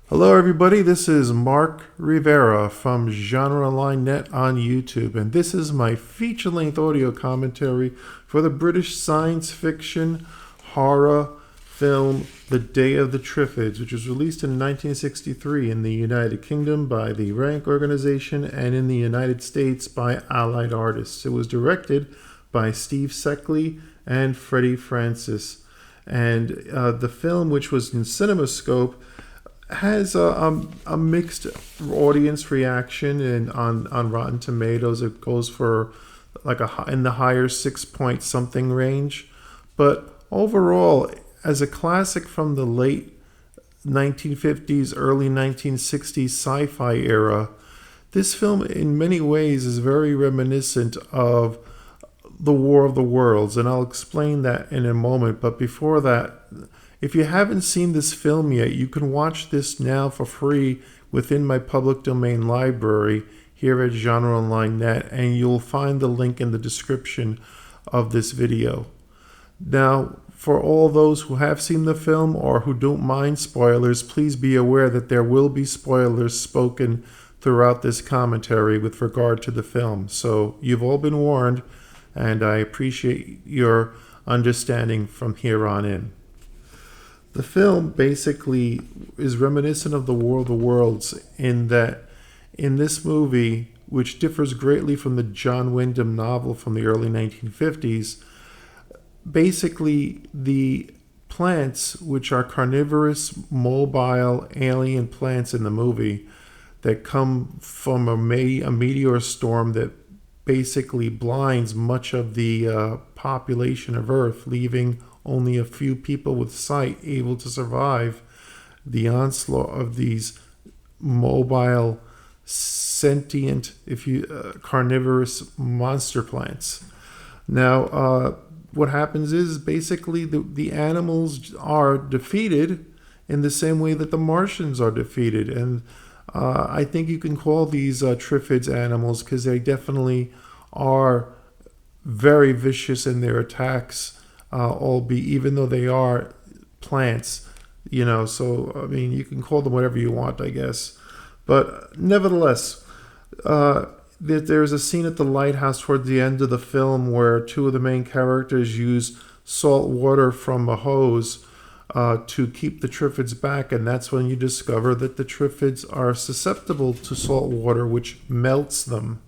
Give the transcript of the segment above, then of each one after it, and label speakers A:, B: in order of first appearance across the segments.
A: Hello, everybody. This is Mark Rivera from Genre Line Net on YouTube, and this is my feature length audio commentary for the British science fiction horror film The Day of the Triffids, which was released in 1963 in the United Kingdom by the Rank Organization and in the United States by Allied Artists. It was directed by Steve Seckley and Freddie Francis, and the film, which was in CinemaScope, has a mixed audience reaction, and on Rotten Tomatoes it goes for like in the higher 6 point something range. But overall, as a classic from the late 1950s, early 1960s sci-fi era, this film in many ways is very reminiscent of the War of the Worlds, and I'll explain that in a moment. But before that, if you haven't seen this film yet, you can watch this now for free within my public domain library here at Genre Online Net, and you'll find the link in the description of this video. Now, for all those who have seen the film or who don't mind spoilers, please be aware that there will be spoilers spoken throughout this commentary with regard to the film. So you've all been warned, and I appreciate your understanding from here on in. The film basically is reminiscent of the War of the Worlds in that in this movie, which differs greatly from the John Wyndham novel from the early 1950s, basically the plants, which are carnivorous, mobile, alien plants in the movie that come from a meteor storm that basically blinds much of the population of Earth, leaving only a few people with sight able to survive the onslaught of these mobile, sentient, carnivorous monster plants. Now, what happens is basically the animals are defeated in the same way that the Martians are defeated. And I think you can call these Triffids animals because they definitely are very vicious in their attacks. Even though they are plants, so I mean, you can call them whatever you want, I guess. But nevertheless, there's a scene at the lighthouse toward the end of the film where two of the main characters use salt water from a hose to keep the Triffids back, and that's when you discover that the Triffids are susceptible to salt water, which melts them.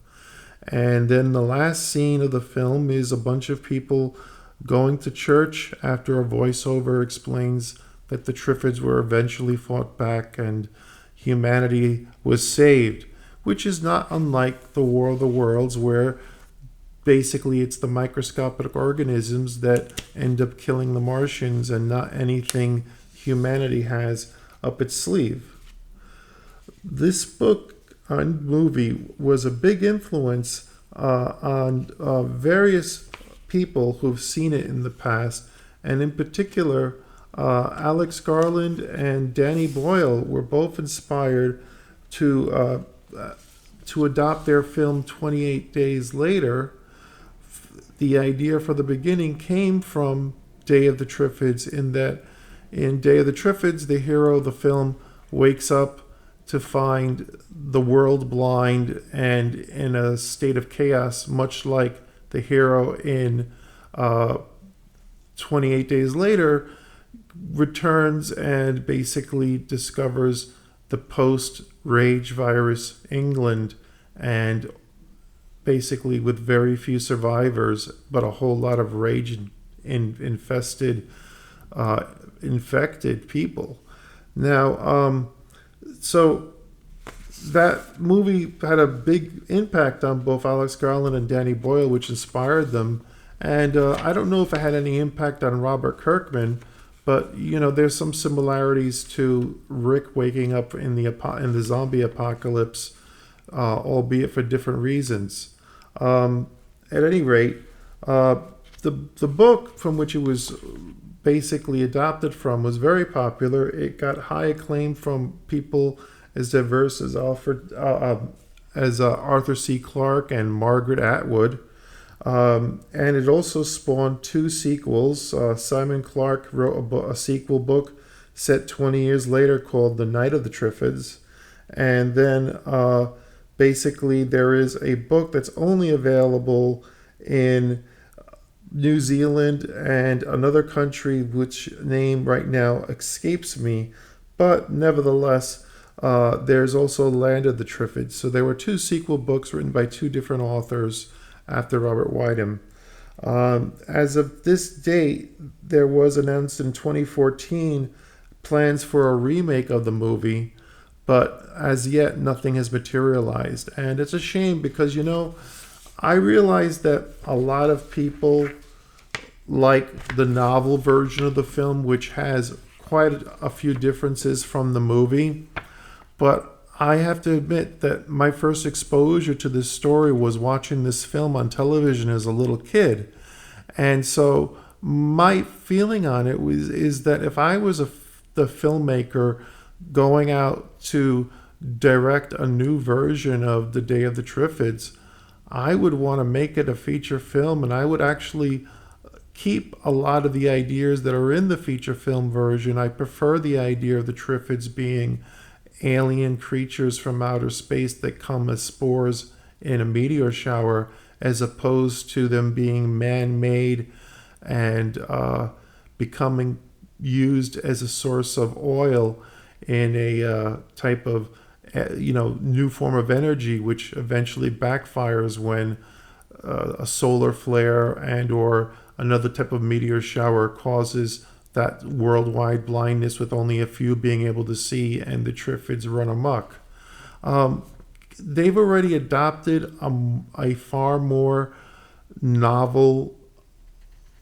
A: And then the last scene of the film is a bunch of people going to church after a voiceover explains that the Triffids were eventually fought back and humanity was saved, which is not unlike the War of the Worlds, where basically it's the microscopic organisms that end up killing the Martians and not anything humanity has up its sleeve. This book and movie was a big influence on various people who've seen it in the past, and in particular Alex Garland and Danny Boyle were both inspired to adopt their film 28 Days Later. The idea for the beginning came from Day of the Triffids, in that in Day of the Triffids the hero of the film wakes up to find the world blind and in a state of chaos, much like the hero in 28 Days Later returns and basically discovers the post-rage virus England, and basically with very few survivors but a whole lot of rage infected people. Now, so that movie had a big impact on both Alex Garland and Danny Boyle, which inspired them. And I don't know if it had any impact on Robert Kirkman, but there's some similarities to Rick waking up in the zombie apocalypse, albeit for different reasons. At any rate, the book from which it was basically adopted from was very popular. It got high acclaim from people as diverse as Arthur C. Clarke and Margaret Atwood. And it also spawned two sequels. Simon Clarke wrote a sequel book set 20 years later called The Night of the Triffids. And then basically there is a book that's only available in New Zealand and another country which name right now escapes me, but nevertheless, there's also Land of the Triffids. So there were two sequel books written by two different authors after Robert Wyndham. As of this date, there was announced in 2014 plans for a remake of the movie, but as yet nothing has materialized. And it's a shame because, I realize that a lot of people like the novel version of the film, which has quite a few differences from the movie. But I have to admit that my first exposure to this story was watching this film on television as a little kid. And so my feeling on it is that if I was the filmmaker going out to direct a new version of The Day of the Triffids, I would want to make it a feature film, and I would actually keep a lot of the ideas that are in the feature film version. I prefer the idea of the Triffids being alien creatures from outer space that come as spores in a meteor shower, as opposed to them being man-made and becoming used as a source of oil in a type of new form of energy, which eventually backfires when a solar flare and or another type of meteor shower causes that worldwide blindness, with only a few being able to see, and the Triffids run amok. They've already adopted a far more novel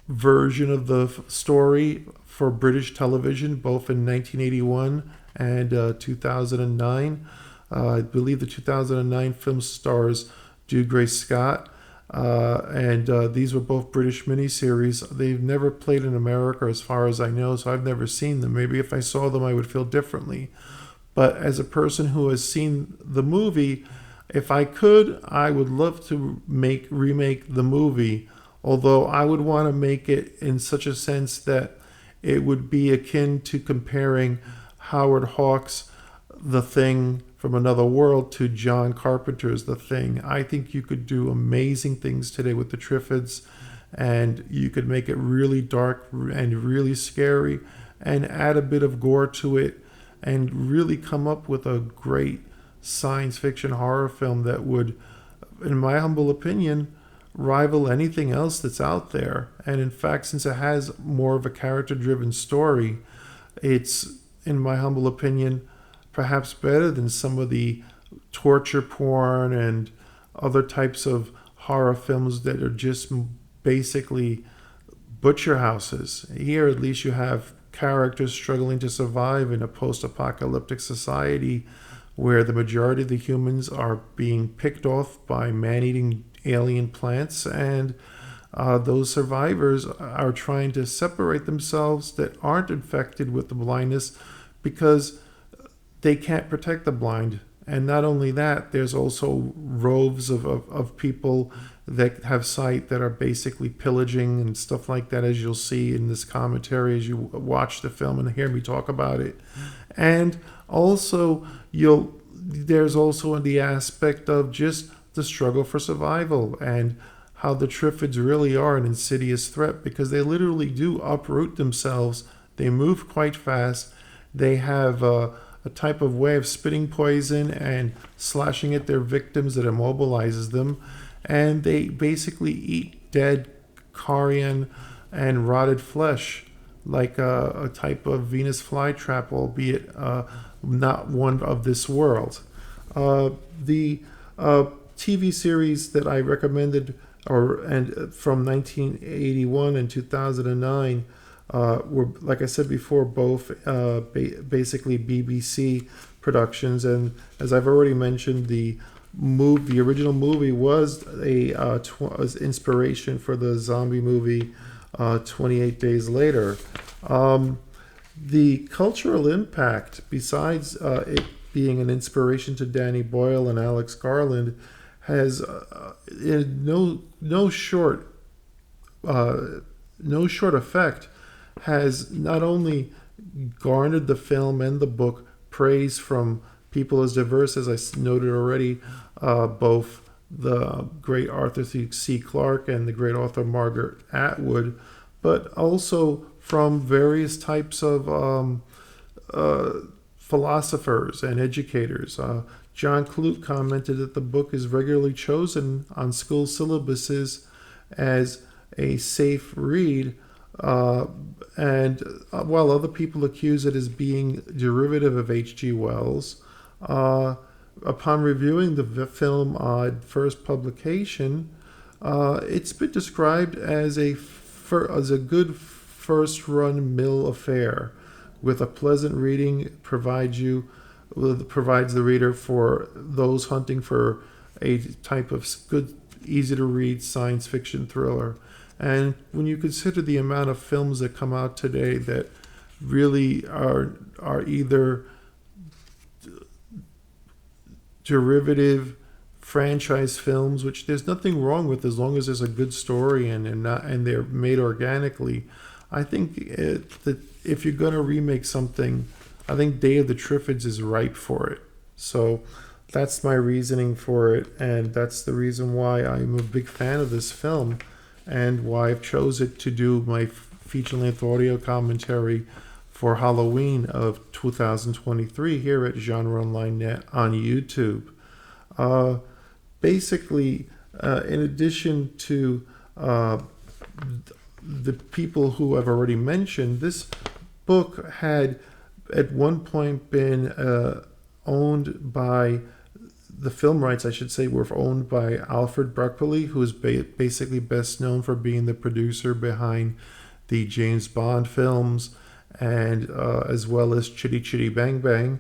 A: version of the story for British television, both in 1981 and 2009. I believe the 2009 film stars Dougray Scott, and these were both British miniseries. They've never played in America as far as I know, so I've never seen them. Maybe if I saw them I would feel differently. But as a person who has seen the movie, if I could, I would love to remake the movie, although I would want to make it in such a sense that it would be akin to comparing Howard Hawks' The Thing from Another World to John Carpenter's The Thing. I think you could do amazing things today with the Triffids, and you could make it really dark and really scary and add a bit of gore to it and really come up with a great science fiction horror film that would, in my humble opinion, rival anything else that's out there. And in fact, since it has more of a character-driven story, it's, in my humble opinion, perhaps better than some of the torture porn and other types of horror films that are just basically butcher houses. Here, at least you have characters struggling to survive in a post-apocalyptic society where the majority of the humans are being picked off by man-eating alien plants, and those survivors are trying to separate themselves that aren't infected with the blindness because they can't protect the blind. And not only that, there's also roves of people that have sight that are basically pillaging and stuff like that, as you'll see in this commentary as you watch the film and hear me talk about it. And also, there's also the aspect of just the struggle for survival and how the Triffids really are an insidious threat, because they literally do uproot themselves. They move quite fast. They have a type of way of spitting poison and slashing at their victims that immobilizes them. And they basically eat dead carrion and rotted flesh like a type of Venus flytrap, albeit not one of this world. The TV series that I recommended from 1981 and 2009 were, like I said before, both basically BBC productions. And as I've already mentioned, the original movie was was inspiration for the zombie movie 28 Days Later. The cultural impact, besides it being an inspiration to Danny Boyle and Alex Garland, has no short effect, has not only garnered the film and the book praise from people as diverse as I noted already, both the great Arthur C. Clarke and the great author Margaret Atwood, but also from various types of philosophers and educators. John Clute commented that the book is regularly chosen on school syllabuses as a safe read, and while other people accuse it as being derivative of H.G. Wells, upon reviewing the film on first publication, it's been described as a good first-run-mill affair, with a pleasant reading provides the reader for those hunting for a type of good, easy-to-read science fiction thriller. And when you consider the amount of films that come out today that really are either derivative franchise films, which there's nothing wrong with as long as there's a good story and they're made organically. I think that if you're going to remake something, I think Day of the Triffids is ripe for it. So that's my reasoning for it, and that's the reason why I'm a big fan of this film and why I've chosen to do my feature-length audio commentary for Halloween of 2023 here at Genre Online Net on YouTube. Basically, in addition to the people who I've already mentioned, this book had at one point been owned by the film rights, I should say, were owned by Alfred Broccoli, who is basically best known for being the producer behind the James Bond films, and as well as Chitty Chitty Bang Bang.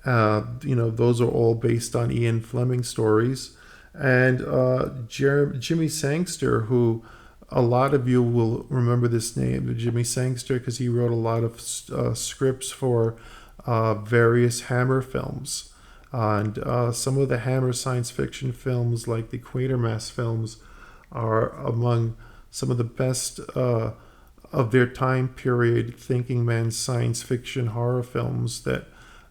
A: Those are all based on Ian Fleming stories. And Jimmy Sangster, who a lot of you will remember this name, Jimmy Sangster, because he wrote a lot of scripts for various Hammer films. And some of the Hammer science fiction films, like the Quatermass films, are among some of the best of their time period thinking man's science fiction horror films that,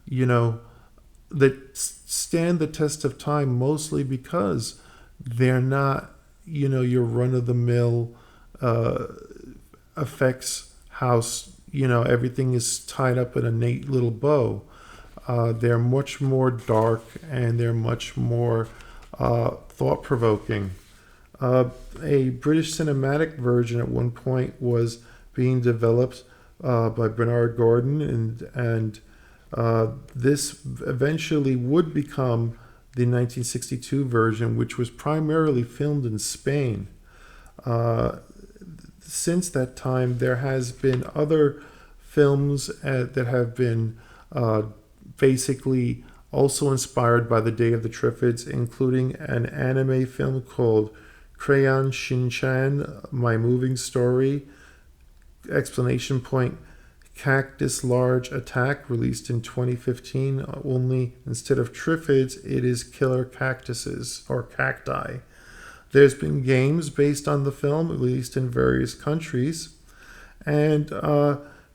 A: that stand the test of time, mostly because they're not, your run-of-the-mill effects house, everything is tied up in a neat little bow. They're much more dark and they're much more thought-provoking. A British cinematic version at one point was being developed by Bernard Gordon, and this eventually would become the 1962 version, which was primarily filmed in Spain. Since that time, there has been other films that have been basically also inspired by the Day of the Triffids, including an anime film called Crayon Shin-chan, My Moving Story, ! Cactus Large Attack, released in 2015, only instead of Triffids, it is killer cactuses or cacti. There's been games based on the film, released in various countries, and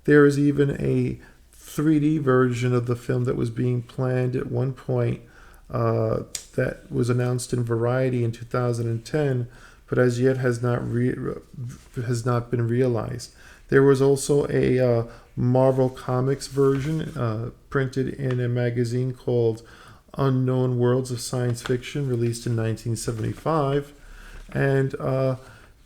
A: there is even a 3D version of the film that was being planned at one point that was announced in Variety in 2010, but as yet has not been realized. There was also a Marvel Comics version printed in a magazine called Unknown Worlds of Science Fiction, released in 1975. And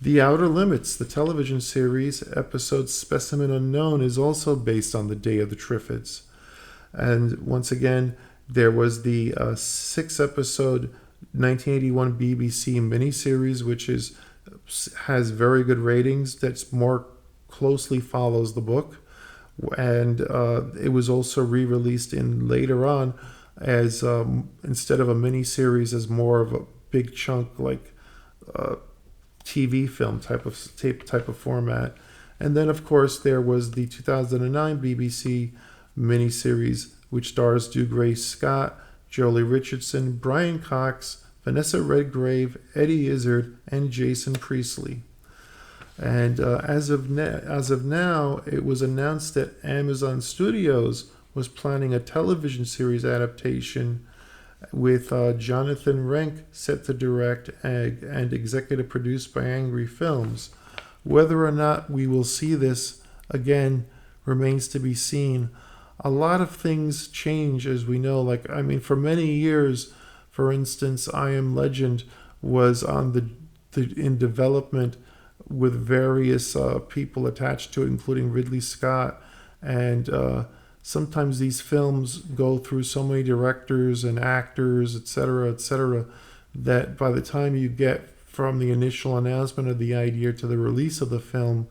A: The Outer Limits, the television series, episode Specimen Unknown, is also based on the Day of the Triffids. And once again, there was the 6-episode 1981 BBC miniseries, which has very good ratings, that's more closely follows the book, and it was also re-released later on as instead of a mini series, as more of a big chunk, like TV film type of format. And then of course there was the 2009 BBC miniseries, which stars Grace Scott, Jolie Richardson, Brian Cox, Vanessa Redgrave, Eddie Izzard, and Jason Priestley. And as of now, it was announced that Amazon Studios was planning a television series adaptation with Jonathan Renck set to direct and executive produced by Angry Films. Whether or not we will see this again remains to be seen. A lot of things change, as we know. Like, I mean, for many years, for instance, I Am Legend was on in development with various people attached to it, including Ridley Scott. And sometimes these films go through so many directors and actors, etc., that by the time you get from the initial announcement of the idea to the release of the film,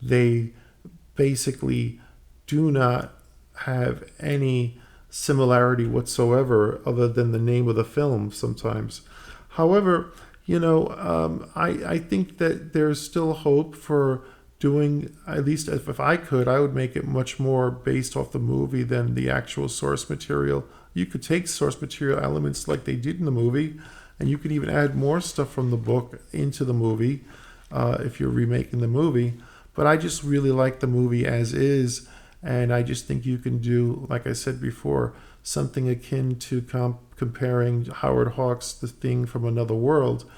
A: they basically do not have any similarity whatsoever other than the name of the film sometimes. However, I think that there's still hope for doing, at least if I could, I would make it much more based off the movie than the actual source material. You could take source material elements like they did in the movie, and you could even add more stuff from the book into the movie if you're remaking the movie. But I just really like the movie as is, and I just think you can do, like I said before, something akin to comparing Howard Hawks' The Thing from Another World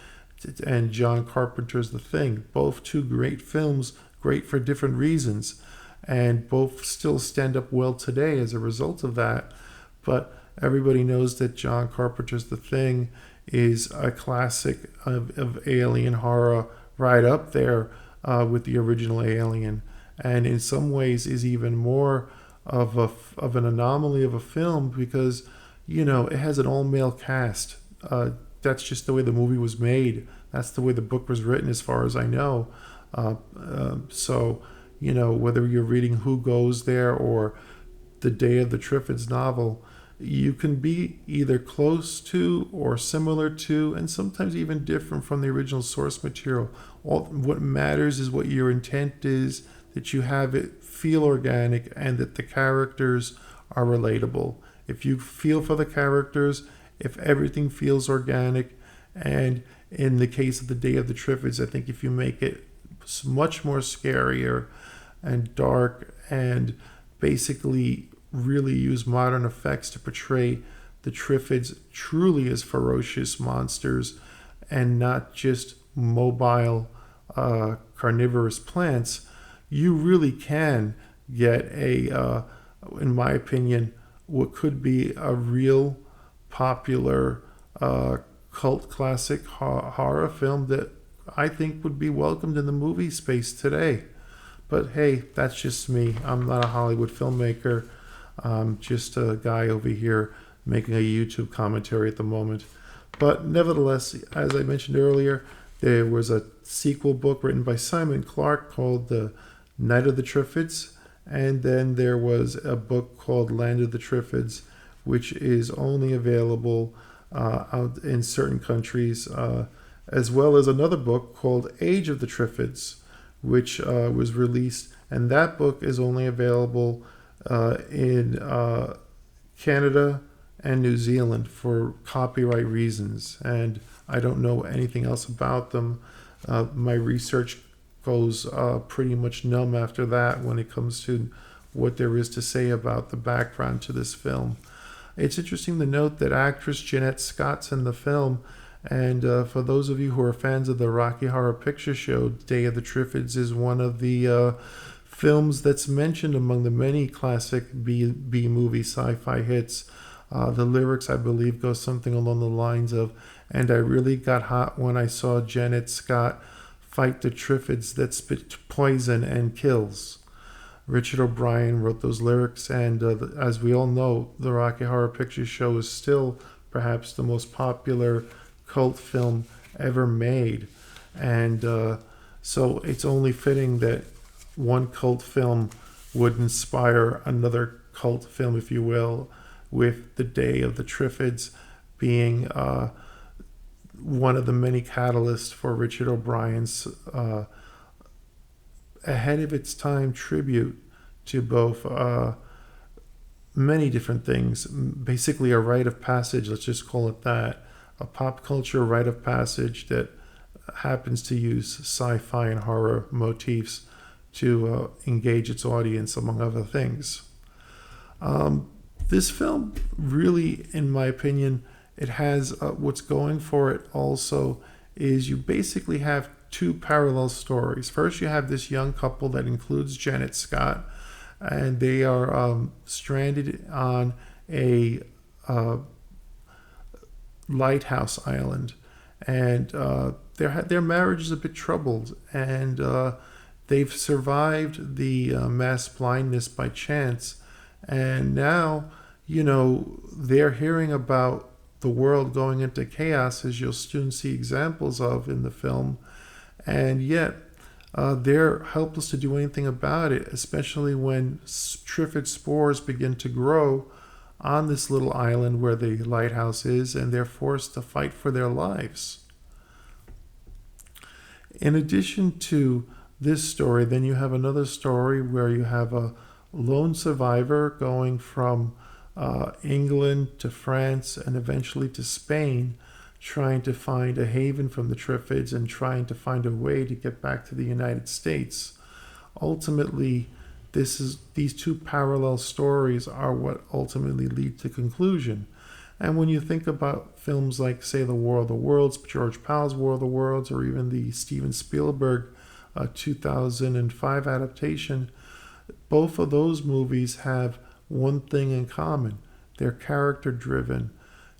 A: and John Carpenter's The Thing. Both two great films, great for different reasons, and both still stand up well today as a result of that. But everybody knows that John Carpenter's The Thing is a classic of alien horror, right up there with the original Alien, and in some ways is even more of an anomaly of a film because it has an all-male cast. That's just the way the movie was made. That's the way the book was written, as far as I know. So whether you're reading Who Goes There or The Day of the Triffids novel, you can be either close to or similar to, and sometimes even different from the original source material. What matters is what your intent is, that you have it feel organic, and that the characters are relatable. If you feel for the characters, if everything feels organic, and in the case of The Day of the Triffids, I think if you make it much more scarier and dark and basically really use modern effects to portray the Triffids truly as ferocious monsters and not just mobile carnivorous plants, you really can get in my opinion, what could be a real popular cult classic horror film that I think would be welcomed in the movie space today. But hey, that's just me. I'm not a Hollywood filmmaker. I'm just a guy over here making a YouTube commentary at the moment. But nevertheless, as I mentioned earlier, there was a sequel book written by Simon Clarke called The Night of the Triffids, and then there was a book called Land of the Triffids, which is only available out in certain countries, as well as another book called Age of the Triffids, which was released, and that book is only available in Canada and New Zealand for copyright reasons, and I don't know anything else about them. My research goes pretty much numb after that when it comes to what there is to say about the background to this film. It's interesting to note that actress Jeanette Scott's in the film, and for those of you who are fans of the Rocky Horror Picture Show, Day of the Triffids is one of the films that's mentioned among the many classic B-movie sci-fi hits. The lyrics, I believe, go something along the lines of, "And I really got hot when I saw Janet Scott fight the Triffids that spit poison and kills." Richard O'Brien wrote those lyrics, and as we all know, the Rocky Horror Picture Show is still perhaps the most popular cult film ever made. And so it's only fitting that one cult film would inspire another cult film, if you will, with The Day of the Triffids being one of the many catalysts for Richard O'Brien's ahead of its time tribute to both many different things. Basically a rite of passage, let's just call it that. A pop culture rite of passage that happens to use sci-fi and horror motifs to engage its audience, among other things. This film really, in my opinion, it has what's going for it also is you basically have two parallel stories. First, you have this young couple that includes Janet Scott, and they are stranded on a lighthouse island, and their marriage is a bit troubled, and they've survived the mass blindness by chance, and now they're hearing about the world going into chaos, as you'll soon see examples of in the film, and yet they're helpless to do anything about it, especially when Triffid spores begin to grow on this little island where the lighthouse is, and they're forced to fight for their lives. In addition to this story, then you have another story where you have a lone survivor going from England to France and eventually to Spain, trying to find a haven from the Triffids and trying to find a way to get back to the United States. Ultimately, these two parallel stories are what ultimately lead to conclusion. And when you think about films like, say, The War of the Worlds, George Pal's War of the Worlds, or even the Steven Spielberg 2005 adaptation, both of those movies have one thing in common. They're character driven.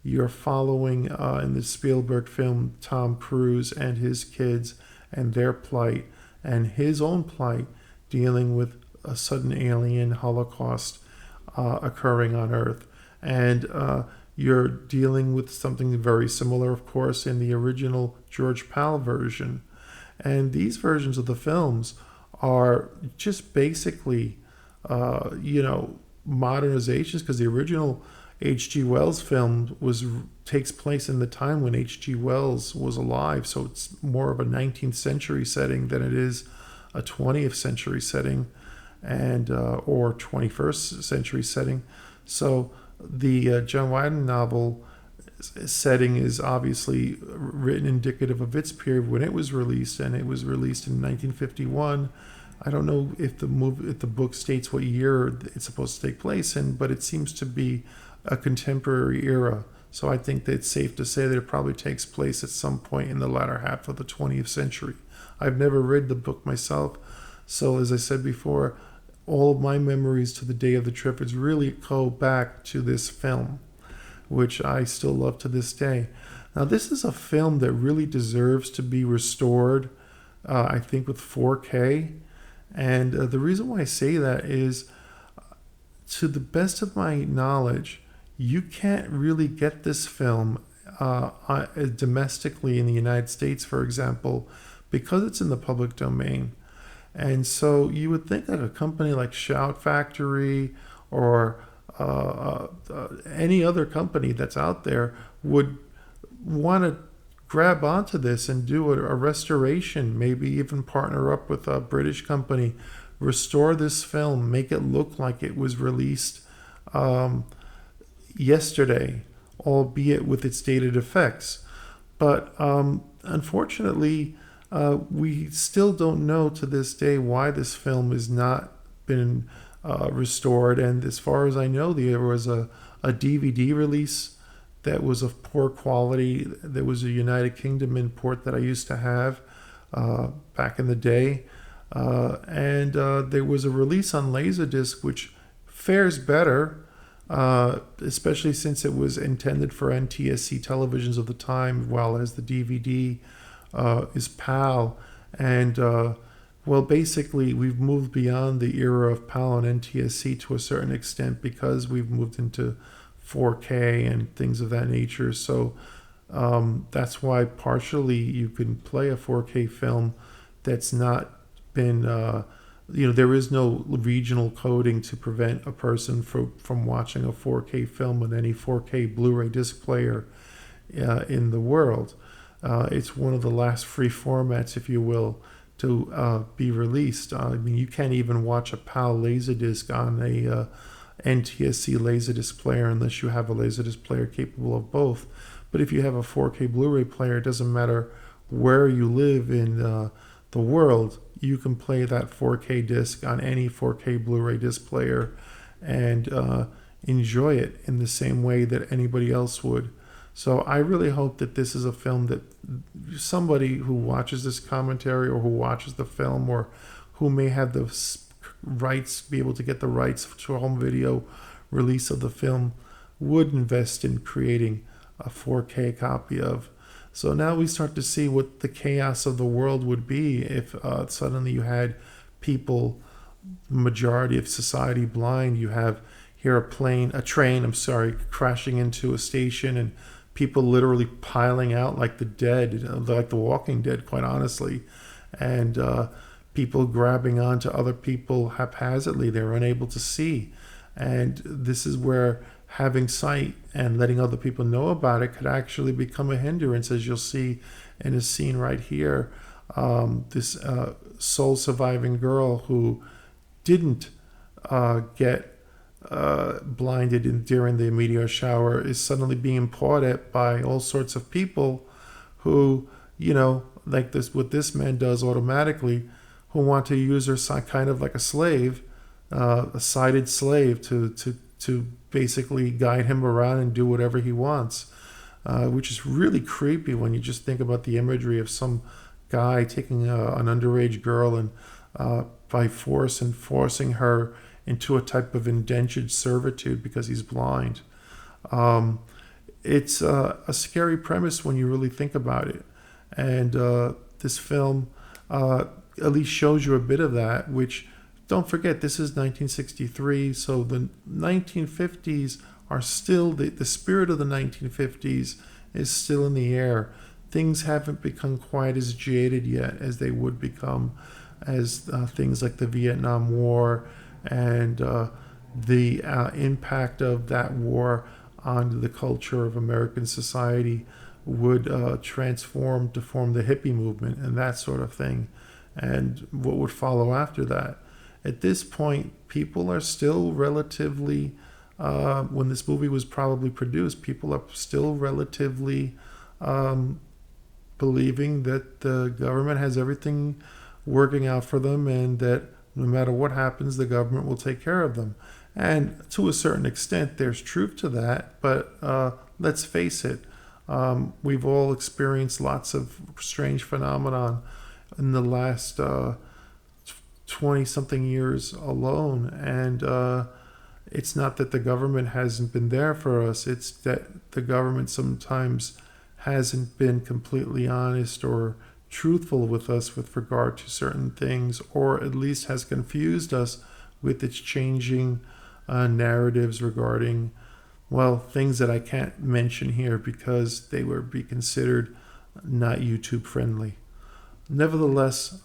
A: You're following, in the Spielberg film, Tom Cruise and his kids and their plight and his own plight, dealing with a sudden alien holocaust occurring on Earth. And you're dealing with something very similar, of course, in the original George Pal version. And these versions of the films are just basically, modernizations, because the original H.G. Wells film takes place in the time when H.G. Wells was alive, so it's more of a 19th century setting than it is a 20th century setting, and or 21st century setting. So the John Wyden novel setting is obviously written indicative of its period when it was released, and it was released in 1951. I don't know if the book states what year it's supposed to take place in, but it seems to be a contemporary era. So I think that it's safe to say that it probably takes place at some point in the latter half of the 20th century. I've never read the book myself, so as I said before, all of my memories to the Day of the Triffids really go back to this film, which I still love to this day. Now, this is a film that really deserves to be restored, I think, with 4K. And the reason why I say that is, to the best of my knowledge, you can't really get this film domestically in the United States, for example, because it's in the public domain. And so you would think that a company like Shout Factory or any other company that's out there would want to grab onto this and do a restoration, maybe even partner up with a British company, restore this film, make it look like it was released yesterday, albeit with its dated effects. But unfortunately, we still don't know to this day why this film has not been restored. And as far as I know, there was a DVD release that was of poor quality. There was a United Kingdom import that I used to have back in the day. And there was a release on Laserdisc, which fares better, especially since it was intended for NTSC televisions of the time, while as the DVD is PAL. And, basically, we've moved beyond the era of PAL and NTSC to a certain extent because we've moved into 4K and things of that nature. So that's why partially you can play a 4K film that's not been, there is no regional coding to prevent a person from watching a 4K film on any 4K Blu-ray disc player in the world. It's one of the last free formats, if you will, to be released. You can't even watch a PAL Laserdisc on a NTSC Laserdisc player unless you have a Laserdisc player capable of both. But if you have a 4K Blu-ray player, it doesn't matter where you live in the world, you can play that 4K disc on any 4K Blu-ray disc player and enjoy it in the same way that anybody else would. So I really hope that this is a film that somebody who watches this commentary or who watches the film or who may have the rights, be able to get the rights to a home video release of the film, would invest in creating a 4K copy of. So now we start to see what the chaos of the world would be if suddenly you had people, majority of society blind. You have here a train, crashing into a station, and people literally piling out like the dead, like the Walking Dead, quite honestly, and people grabbing onto other people haphazardly. They're unable to see, and this is where having sight and letting other people know about it could actually become a hindrance, as you'll see in a scene right here. This sole surviving girl who didn't get blinded during the meteor shower is suddenly being pawed at by all sorts of people who, like this, what this man does automatically, who want to use her kind of like a slave, a sighted slave to basically guide him around and do whatever he wants, which is really creepy when you just think about the imagery of some guy taking an underage girl and by force and forcing her into a type of indentured servitude because he's blind. It's a scary premise when you really think about it. And this film at least shows you a bit of that, which, don't forget, this is 1963, so the 1950s are still, the spirit of the 1950s is still in the air. Things haven't become quite as jaded yet as they would become as things like the Vietnam War and the impact of that war on the culture of American society would transform to form the hippie movement and that sort of thing, and what would follow after that. At this point, people are still relatively, when this movie was probably produced, people are still relatively believing that the government has everything working out for them and that no matter what happens, the government will take care of them. And to a certain extent, there's truth to that, but let's face it, we've all experienced lots of strange phenomenon in the last 20-something years alone, and it's not that the government hasn't been there for us, it's that the government sometimes hasn't been completely honest or truthful with us with regard to certain things, or at least has confused us with its changing narratives regarding, well, things that I can't mention here because they would be considered not YouTube friendly. Nevertheless,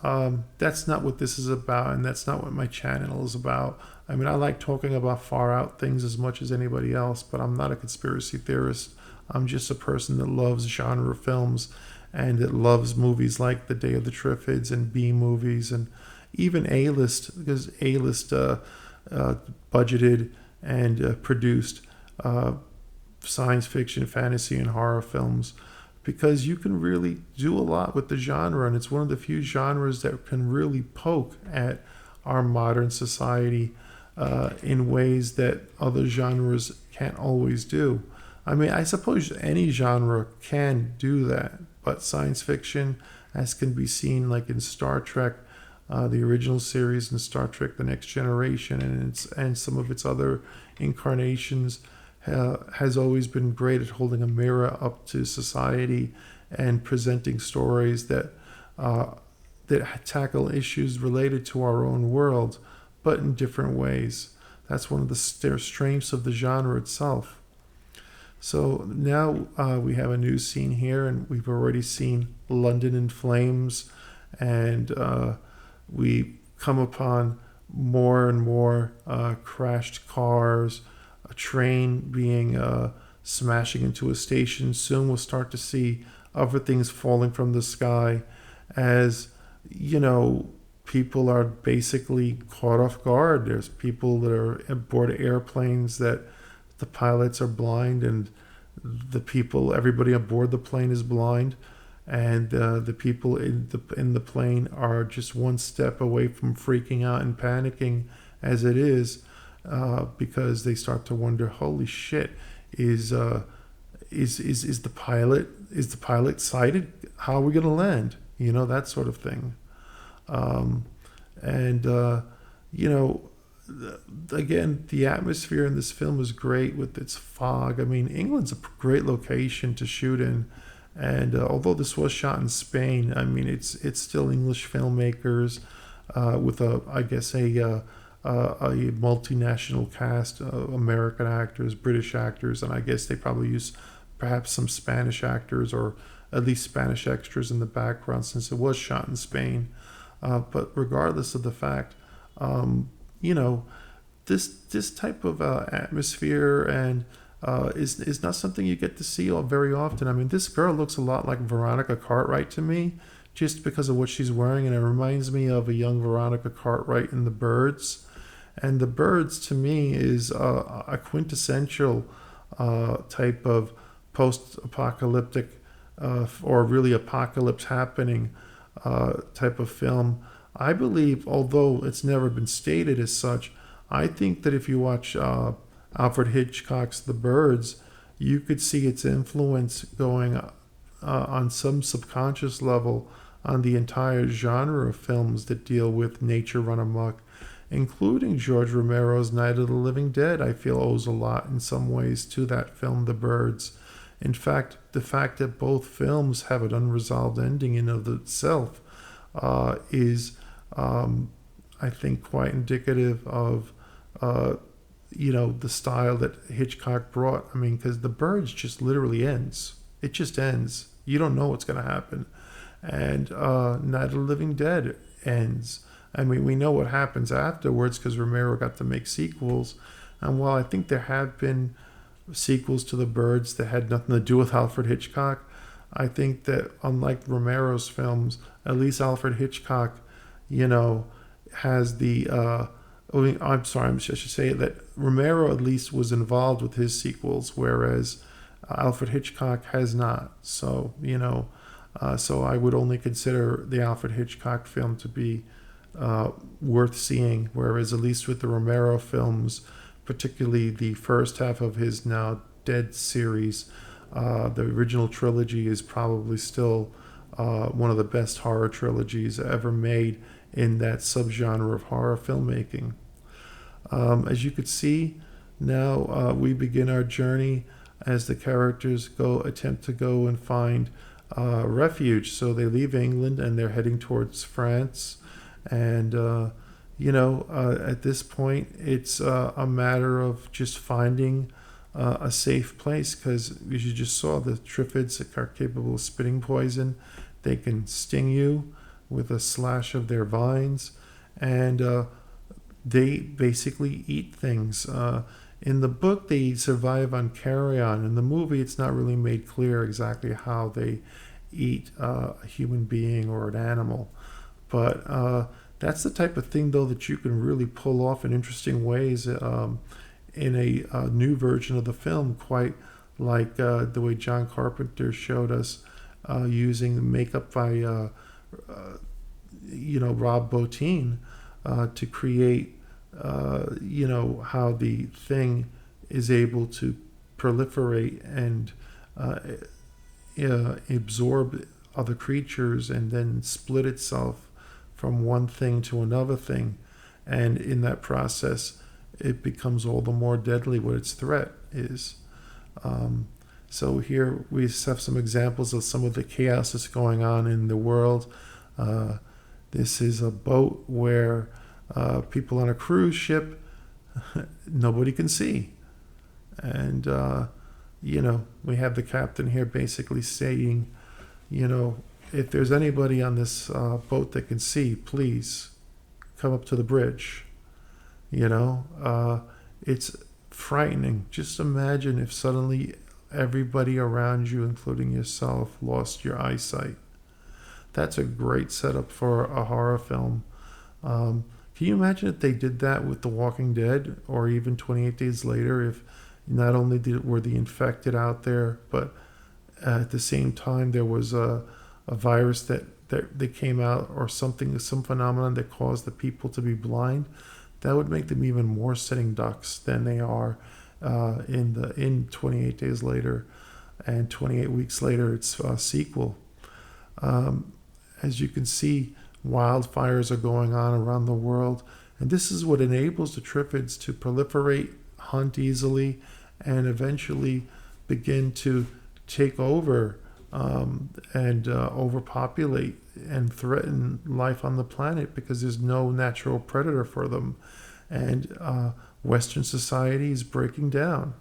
A: that's not what this is about, and that's not what my channel is about. I mean, I like talking about far out things as much as anybody else, but I'm not a conspiracy theorist. I'm just a person that loves genre films and that loves movies like The Day of the Triffids and B movies and even A-list, because A-list budgeted and produced science fiction, fantasy, and horror films, because you can really do a lot with the genre, and it's one of the few genres that can really poke at our modern society in ways that other genres can't always do. I mean, I suppose any genre can do that, but science fiction, as can be seen like in Star Trek, the original series, and Star Trek The Next Generation, and some of its other incarnations, has always been great at holding a mirror up to society and presenting stories that tackle issues related to our own world, but in different ways. That's one of the strengths of the genre itself. So now we have a new scene here, and we've already seen London in flames, and we come upon more and more crashed cars, a train being smashing into a station. Soon we'll start to see other things falling from the sky as, people are basically caught off guard. There's people that are aboard airplanes that the pilots are blind, and everybody aboard the plane is blind, and the people in the plane are just one step away from freaking out and panicking as it is, because they start to wonder, holy shit, is is the pilot sighted? How are we going to land? You know, that sort of thing. Um, and you know, again, the atmosphere in this film is great with its fog. I mean, England's a great location to shoot in, and although this was shot in Spain, I mean, it's still English filmmakers with I guess a multinational cast, American actors, British actors, and I guess they probably use perhaps some Spanish actors or at least Spanish extras in the background since it was shot in Spain. But regardless of the fact, you know, this type of atmosphere and is not something you get to see very often. I mean, this girl looks a lot like Veronica Cartwright to me, just because of what she's wearing, and it reminds me of a young Veronica Cartwright in The Birds. And The Birds to me is a quintessential type of post-apocalyptic or really apocalypse happening type of film. I believe, although it's never been stated as such, I think that if you watch Alfred Hitchcock's The Birds, you could see its influence going on some subconscious level on the entire genre of films that deal with nature run amok, including George Romero's Night of the Living Dead. I feel owes a lot in some ways to that film, The Birds. In fact, the fact that both films have an unresolved ending in of itself is, I think, quite indicative of, you know, the style that Hitchcock brought. I mean, because The Birds just literally ends. It just ends. You don't know what's going to happen. And Night of the Living Dead ends. I mean, we know what happens afterwards because Romero got to make sequels. And while I think there have been sequels to The Birds that had nothing to do with Alfred Hitchcock, I think that unlike Romero's films, at least Alfred Hitchcock, you know, has the I'm sorry, I should say that Romero at least was involved with his sequels, whereas Alfred Hitchcock has not. So, you know, so I would only consider the Alfred Hitchcock film to be worth seeing, whereas at least with the Romero films, particularly the first half of his now dead series, the original trilogy is probably still one of the best horror trilogies ever made in that subgenre of horror filmmaking. As you could see, now we begin our journey as the characters attempt to go and find refuge. So they leave England and they're heading towards France. And, you know, at this point, it's a matter of just finding a safe place, because as you just saw, the Triffids are capable of spitting poison. They can sting you with a slash of their vines, and they basically eat things. In the book, they survive on carrion. In the movie, it's not really made clear exactly how they eat a human being or an animal. But that's the type of thing, though, that you can really pull off in interesting ways in a new version of the film, quite like the way John Carpenter showed us using the makeup by, you know, Rob Bottin to create, you know, how the thing is able to proliferate and absorb other creatures and then split itself from one thing to another thing, and in that process it becomes all the more deadly what its threat is. So here we have some examples of some of the chaos that's going on in the world. This is a boat where people on a cruise ship nobody can see, and you know, we have the captain here basically saying, you know, if there's anybody on this boat that can see, please come up to the bridge. You know, it's frightening. Just imagine if suddenly everybody around you, including yourself, lost your eyesight. That's a great setup for a horror film. Can you imagine if they did that with The Walking Dead, or even 28 Days Later, if not only were the infected out there, but at the same time there was a virus that came out, or something, some phenomenon that caused the people to be blind, that would make them even more sitting ducks than they are in 28 Days Later and 28 Weeks Later, its sequel. As you can see, wildfires are going on around the world, and this is what enables the Triffids to proliferate, hunt easily, and eventually begin to take over and overpopulate and threaten life on the planet, because there's no natural predator for them. And Western society is breaking down.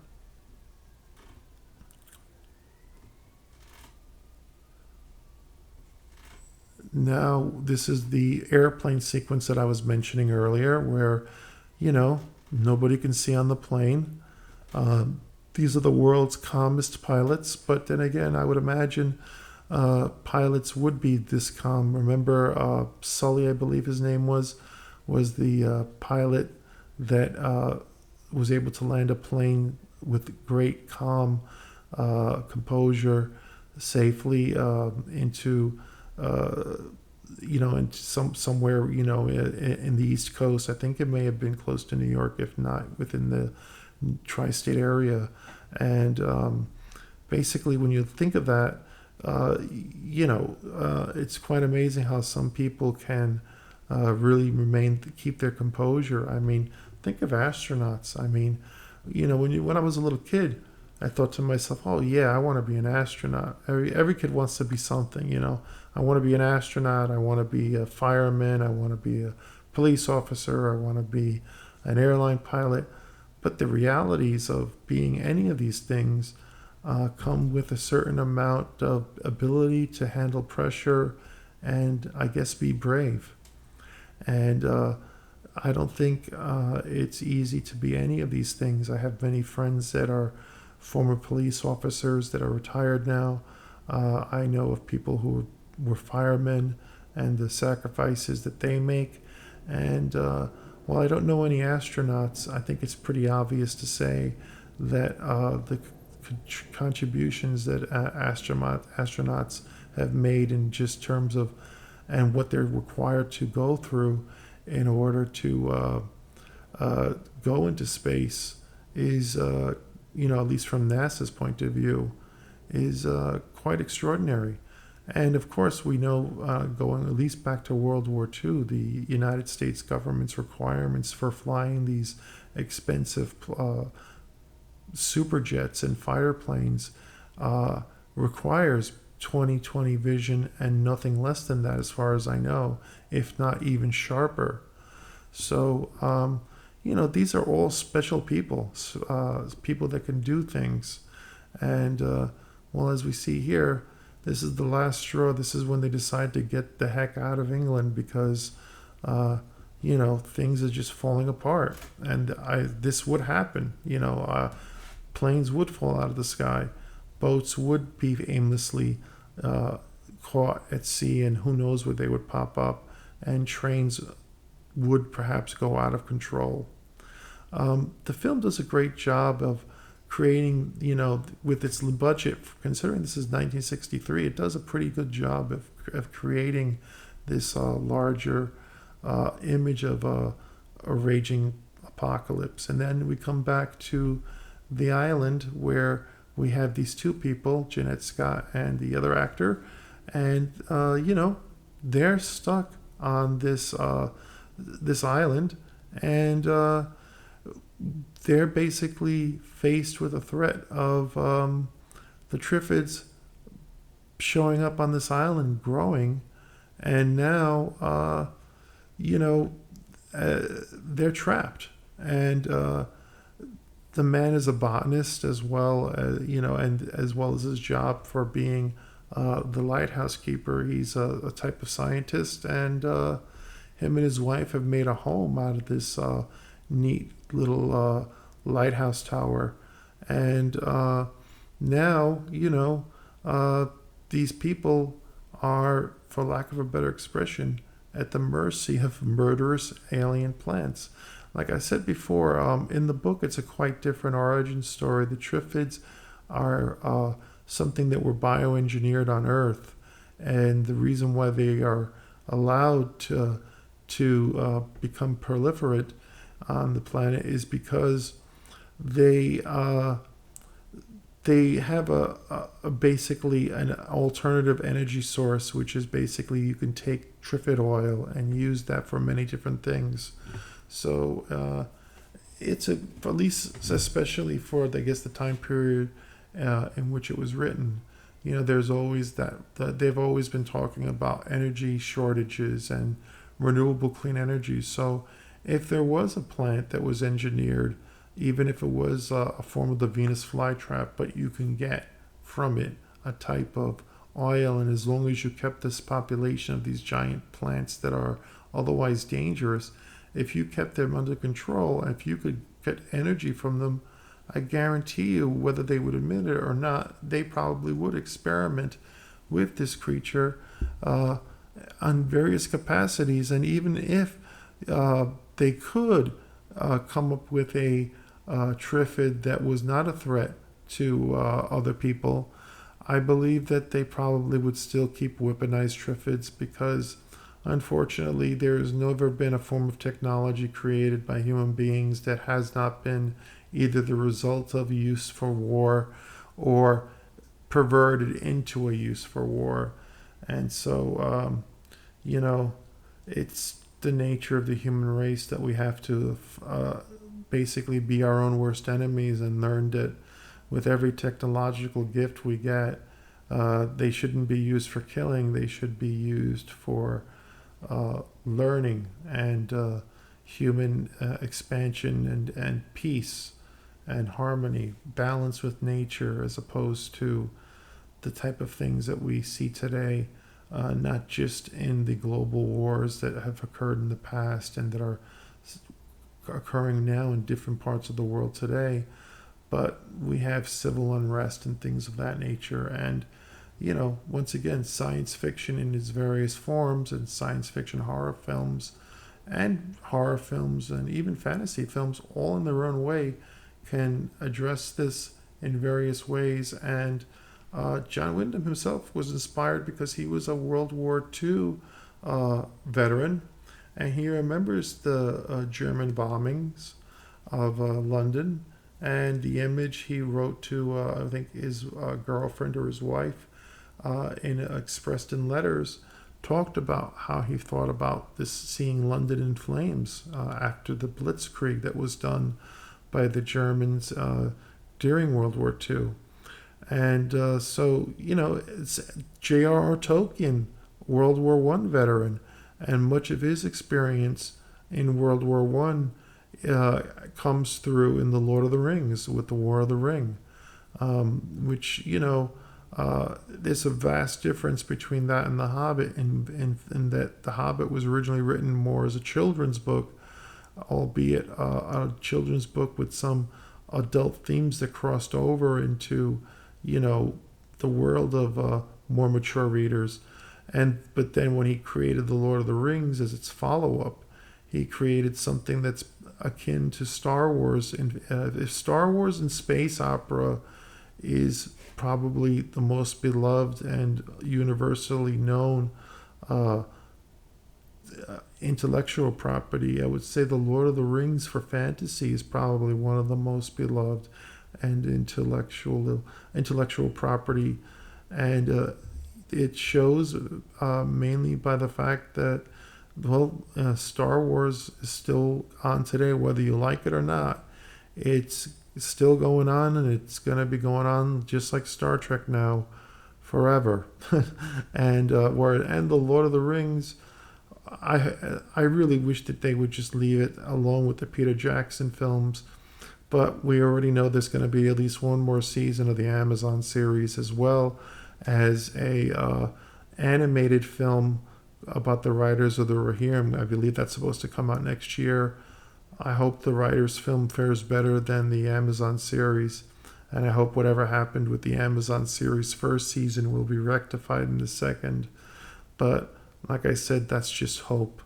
A: Now, this is the airplane sequence that I was mentioning earlier, where, nobody can see on the plane. These are the world's calmest pilots, but then again, I would imagine pilots would be this calm. Remember, Sully, I believe his name was the pilot that was able to land a plane with great calm, composure, safely into into somewhere in the East Coast. I think it may have been close to New York, if not within the tri-state area. And basically, when you think of that, it's quite amazing how some people can really keep their composure. I mean, think of astronauts. I mean, when I was a little kid, I thought to myself, oh yeah, I want to be an astronaut. Every kid wants to be something, I want to be an astronaut. I want to be a fireman. I want to be a police officer. I want to be an airline pilot. But the realities of being any of these things come with a certain amount of ability to handle pressure and, I guess, be brave. And I don't think it's easy to be any of these things. I have many friends that are former police officers that are retired now. I know of people who were firemen and the sacrifices that they make. And while I don't know any astronauts, I think it's pretty obvious to say that the contributions that astronauts have made in just terms of and what they're required to go through in order to go into space is, at least from NASA's point of view, is quite extraordinary. And of course, we know going at least back to World War II, the United States government's requirements for flying these expensive super jets and fighter planes requires 20/20 vision and nothing less than that, as far as I know, if not even sharper. So, these are all special people, people that can do things. And, as we see here, this is the last straw. This is when they decide to get the heck out of England because, things are just falling apart. And this would happen. Planes would fall out of the sky. Boats would be aimlessly caught at sea, and who knows where they would pop up. And trains would perhaps go out of control. The film does a great job of creating, with its budget, considering this is 1963, it does a pretty good job of creating this larger image of a raging apocalypse. And then we come back to the island where we have these two people, Jeanette Scott and the other actor, and, they're stuck on this island, and they're basically faced with a threat of the Triffids showing up on this island, growing, and now they're trapped. And the man is a botanist as well, and as well as his job for being the lighthouse keeper. He's a type of scientist, and him and his wife have made a home out of this neat little lighthouse tower. And now, these people are, for lack of a better expression, at the mercy of murderous alien plants. Like I said before, in the book, it's a quite different origin story. The Triffids are something that were bioengineered on Earth, and the reason why they are allowed to become proliferate on the planet is because they they have a basically an alternative energy source, which is basically you can take Triffid oil and use that for many different things. So it's a, at least especially for I guess the time period in which it was written. You know, there's always that they've always been talking about energy shortages and renewable clean energy. So if there was a plant that was engineered, even if it was a form of the Venus flytrap, but you can get from it a type of oil, and as long as you kept this population of these giant plants that are otherwise dangerous, if you kept them under control, if you could get energy from them, I guarantee you, whether they would admit it or not, they probably would experiment with this creature on various capacities. And even if they could come up with a Triffid that was not a threat to other people, I believe that they probably would still keep weaponized Triffids because, unfortunately, there's never been a form of technology created by human beings that has not been either the result of use for war or perverted into a use for war. And so, you know, it's the nature of the human race that we have to basically be our own worst enemies and learn that with every technological gift we get, they shouldn't be used for killing. They should be used for learning and human expansion and peace and harmony, balance with nature, as opposed to the type of things that we see today, not just in the global wars that have occurred in the past and that are occurring now in different parts of the world today, but we have civil unrest and things of that nature. And, you know, once again, science fiction in its various forms, and science fiction horror films and even fantasy films, all in their own way, can address this in various ways. And John Wyndham himself was inspired because he was a World War II veteran, and he remembers the German bombings of London, and the image he wrote to, I think, his girlfriend or his wife, expressed in letters, talked about how he thought about this, seeing London in flames after the blitzkrieg that was done by the Germans during World War II. And so, you know, it's J.R.R. Tolkien, World War One veteran, and much of his experience in World War One comes through in The Lord of the Rings with the War of the Ring, which, you know, there's a vast difference between that and The Hobbit, in that The Hobbit was originally written more as a children's book, albeit a children's book with some adult themes that crossed over into, you know, the world of more mature readers. But then when he created The Lord of the Rings as its follow-up, he created something that's akin to Star Wars. And if Star Wars and space opera is probably the most beloved and universally known intellectual property, I would say The Lord of the Rings for fantasy is probably one of the most beloved and intellectual property. And it shows mainly by the fact that, well, Star Wars is still on today, whether you like it or not. It's still going on, and it's going to be going on just like Star Trek now forever. And The Lord of the Rings, I really wish that they would just leave it alone with the Peter Jackson films. But we already know there's going to be at least one more season of the Amazon series, as well as a animated film about the writers of the Rohirrim. I believe that's supposed to come out next year. I hope the writers' film fares better than the Amazon series, and I hope whatever happened with the Amazon series first season will be rectified in the second. But like I said, that's just hope.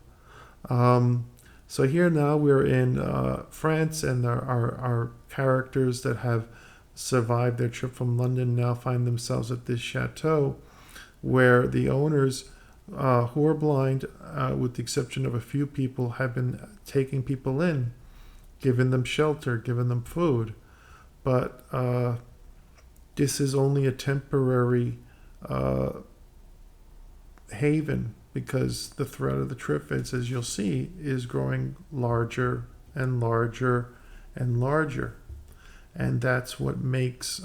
A: So here now we're in France, and our characters that have survived their trip from London now find themselves at this chateau where the owners who are blind, with the exception of a few people, have been taking people in, giving them shelter, giving them food. But this is only a temporary haven, because the threat of the Triffids, as you'll see, is growing larger and larger and larger. And that's what makes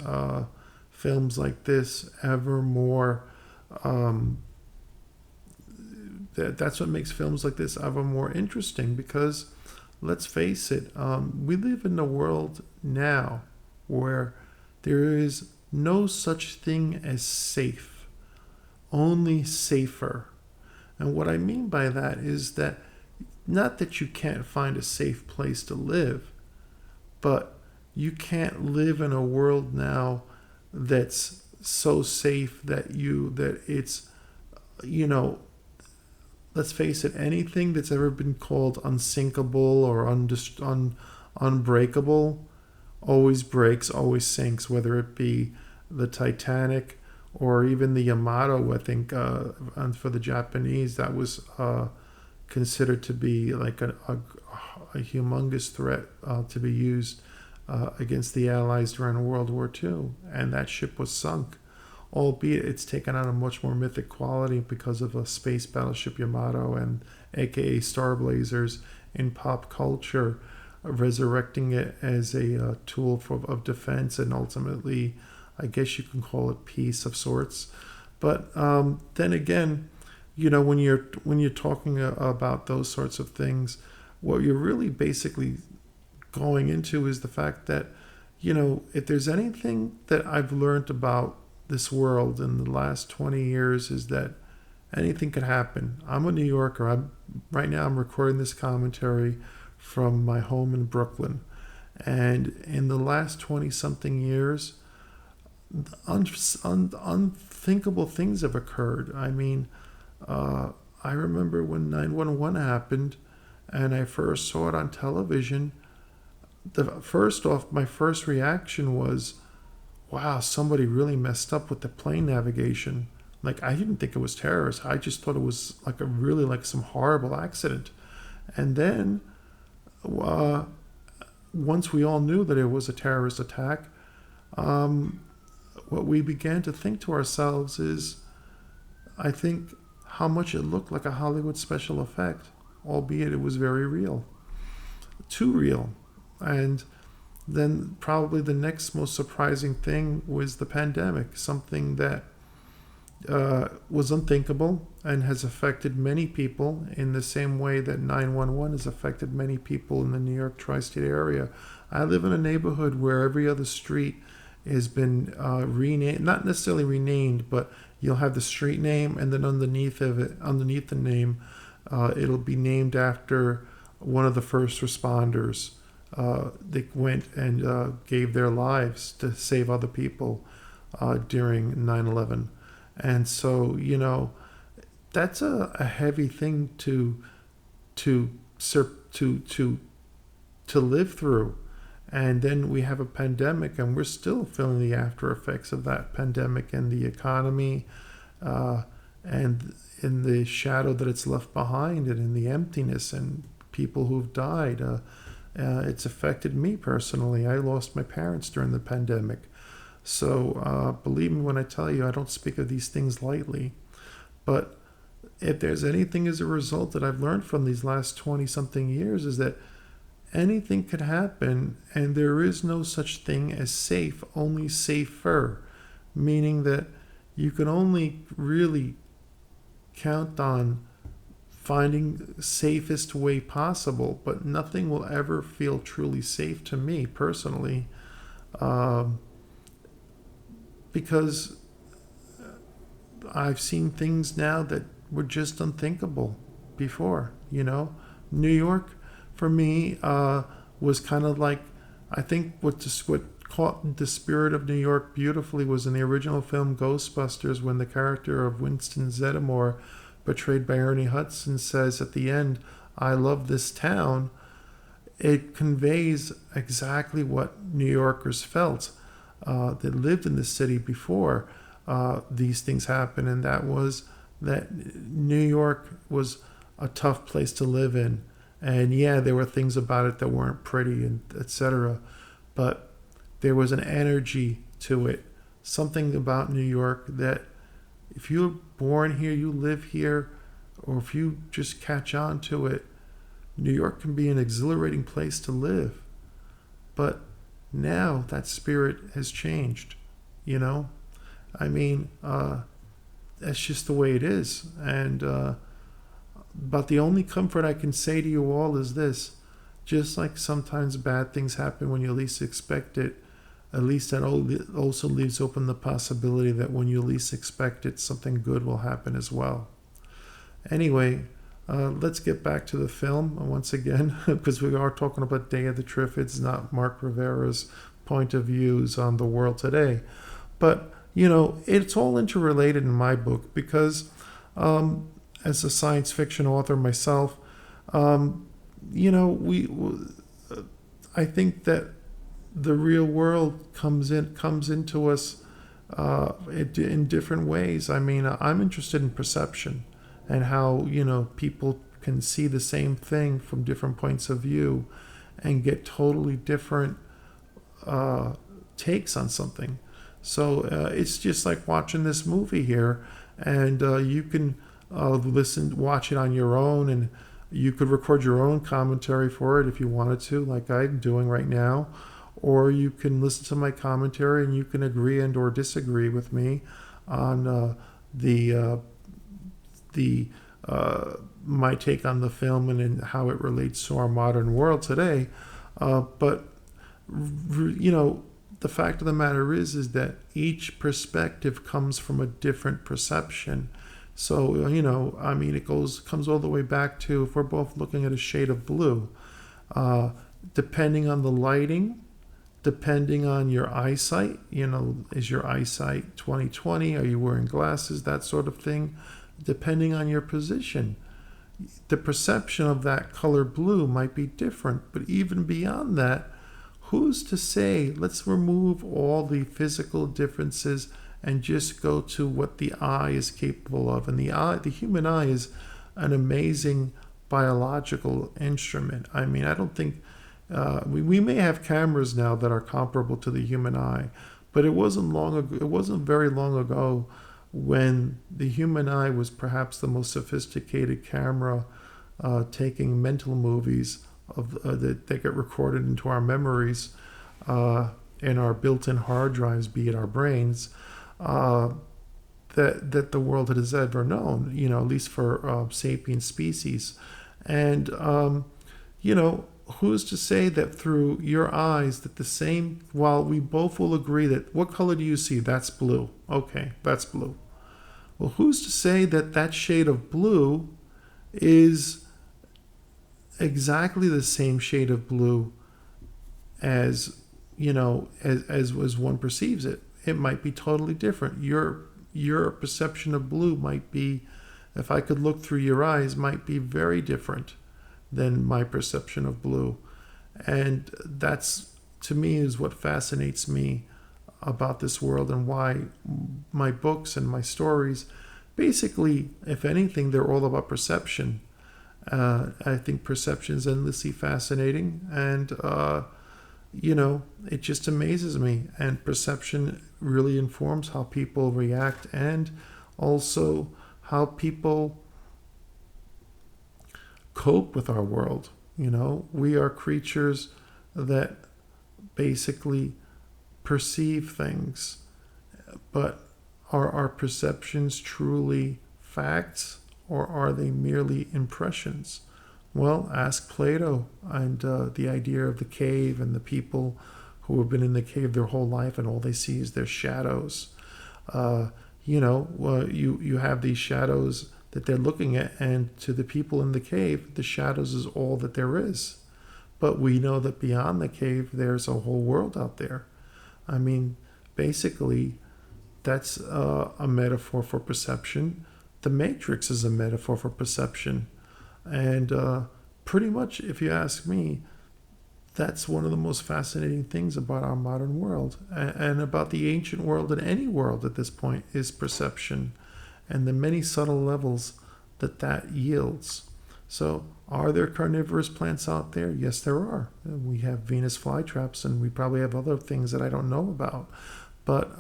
A: films like this ever more that's what makes films like this ever more interesting, because let's face it, we live in a world now where there is no such thing as safe, only safer. And what I mean by that is that not that you can't find a safe place to live, but you can't live in a world now that's so safe that it's, let's face it, anything that's ever been called unsinkable or unbreakable always breaks, always sinks, whether it be the Titanic or even the Yamato. I think for the Japanese, that was considered to be like a humongous threat to be used against the Allies during World War II, and that ship was sunk, albeit it's taken on a much more mythic quality because of a space battleship Yamato and aka Star Blazers in pop culture, resurrecting it as a tool of defense and ultimately, I guess you can call it peace of sorts. But then again, when you're talking about those sorts of things, what you're really basically going into is the fact that, if there's anything that I've learned about this world in the last 20 years, is that anything could happen. I'm a New Yorker. Right now I'm recording this commentary from my home in Brooklyn. And in the last 20 something years, unthinkable things have occurred. I mean, I remember when 911 happened and I first saw it on television. My first reaction was, wow, somebody really messed up with the plane navigation. Like, I didn't think it was terrorists. I just thought it was like some horrible accident. And then once we all knew that it was a terrorist attack, what we began to think to ourselves is, I think, how much it looked like a Hollywood special effect, albeit it was very real. Too real. And then probably the next most surprising thing was the pandemic, something that was unthinkable and has affected many people in the same way that 911 has affected many people in the New York tri-state area. I live in a neighborhood where every other street has been renamed, not necessarily renamed, but you'll have the street name, and then underneath the name, it'll be named after one of the first responders. They went and gave their lives to save other people during 9/11. And so, that's a heavy thing to live through. And then we have a pandemic, and we're still feeling the after effects of that pandemic and the economy, and in the shadow that it's left behind, and in the emptiness and people who've died. It's affected me personally. I lost my parents during the pandemic. So believe me when I tell you, I don't speak of these things lightly. But if there's anything as a result that I've learned from these last 20-something years, is that anything could happen, and there is no such thing as safe, only safer. Meaning that you can only really count on finding safest way possible, but nothing will ever feel truly safe to me personally, because I've seen things now that were just unthinkable before. New York for me was kind of like, I think what caught the spirit of New York beautifully was in the original film Ghostbusters, when the character of Winston Zeddemore, portrayed by Ernie Hudson, says at the end, "I love this town." It conveys exactly what New Yorkers felt that lived in the city before. these things happen, and that was that New York was a tough place to live in. And yeah, there were things about it that weren't pretty and etc. But there was an energy to it, something about New York that if you're born here, you live here, or if you just catch on to it, New York can be an exhilarating place to live. But now that spirit has changed, you know? I mean, that's just the way it is. And, but the only comfort I can say to you all is this: just like sometimes bad things happen when you least expect it, at least that also leaves open the possibility that when you least expect it, something good will happen as well. Anyway, let's get back to the film once again, because we are talking about Day of the Triffids, not Mark Rivera's point of views on the world today. But, you know, it's all interrelated in my book because as a science fiction author myself, you know, I think that the real world comes into us in different ways. I mean, I'm interested in perception and how, you know, people can see the same thing from different points of view and get totally different takes on something. So it's just like watching this movie here, and you can watch it on your own, and you could record your own commentary for it if you wanted to, like I'm doing right now. Or you can listen to my commentary and you can agree and or disagree with me on my take on the film and how it relates to our modern world today. But you know, the fact of the matter is that each perspective comes from a different perception. So, you know, I mean, it comes all the way back to if we're both looking at a shade of blue, depending on the lighting, depending on your eyesight, you know, is your eyesight 20/20? Are you wearing glasses? That sort of thing. Depending on your position, the perception of that color blue might be different. But even beyond that, who's to say? Let's remove all the physical differences and just go to what the eye is capable of. And the human eye is an amazing biological instrument. I mean, I don't think we may have cameras now that are comparable to the human eye, but it wasn't long ago. It wasn't very long ago when the human eye was perhaps the most sophisticated camera, taking mental movies that get recorded into our memories in our built-in hard drives, be it our brains, that the world has ever known. You know, at least for sapient species, and you know. Who's to say that through your eyes that the same, while we both will agree that what color do you see? That's blue. Okay, that's blue. Well, who's to say that that shade of blue is exactly the same shade of blue as, you know, as one perceives it? It might be totally different. Your perception of blue might be, if I could look through your eyes, might be very different than my perception of blue. And that's, to me, is what fascinates me about this world, and why my books and my stories, basically, if anything, they're all about perception. I think perception is endlessly fascinating, and you know, it just amazes me. And perception really informs how people react, and also how people cope with our world. You know, we are creatures that basically perceive things, but are our perceptions truly facts, or are they merely impressions? Well, ask Plato and the idea of the cave and the people who have been in the cave their whole life and all they see is their shadows. You know, you have these shadows that they're looking at, and to the people in the cave, the shadows is all that there is. But we know that beyond the cave, there's a whole world out there. I mean, basically, that's a metaphor for perception. The Matrix is a metaphor for perception. And pretty much, if you ask me, That's one of the most fascinating things about our modern world and about the ancient world and any world at this point is perception and the many subtle levels that yields. So, are there carnivorous plants out there? Yes, there are. We have Venus flytraps, and we probably have other things that I don't know about. But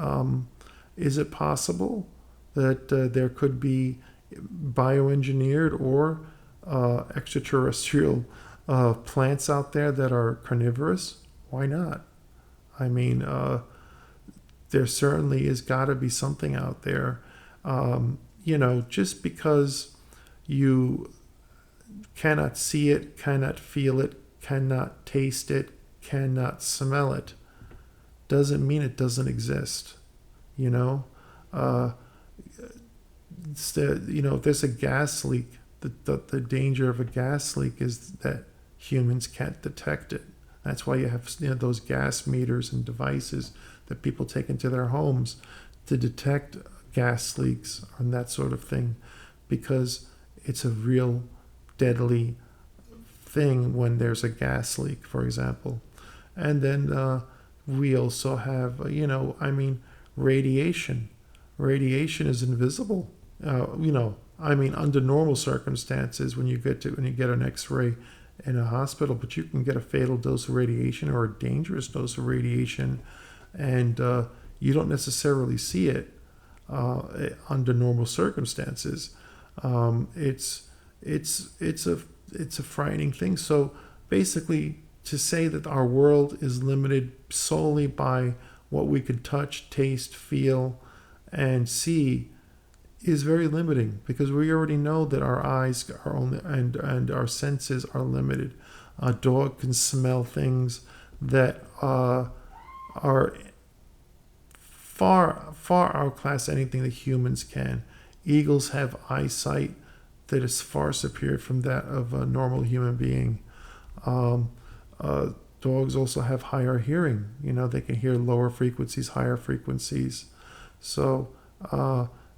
A: is it possible that there could be bioengineered or extraterrestrial plants out there that are carnivorous? Why not? I mean, there certainly has got to be something out there. Just because you cannot see it, cannot feel it, cannot taste it, cannot smell it, doesn't mean it doesn't exist. You know, if there's a gas leak, the danger of a gas leak is that humans can't detect it. That's why you have those gas meters and devices that people take into their homes to detect gas leaks and that sort of thing, because it's a real deadly thing when there's a gas leak, for example. And then we also have, radiation. Radiation is invisible. Under normal circumstances, when you get an X-ray in a hospital, but you can get a fatal dose of radiation or a dangerous dose of radiation, and you don't necessarily see it under normal circumstances. It's a frightening thing. So basically, to say that our world is limited solely by what we can touch, taste, feel, and see is very limiting, because we already know that our eyes are only and our senses are limited. A dog can smell things that are far outclass anything that humans can. Eagles have eyesight that is far superior from that of a normal human being. Dogs also have higher hearing. They can hear lower frequencies, higher frequencies. So,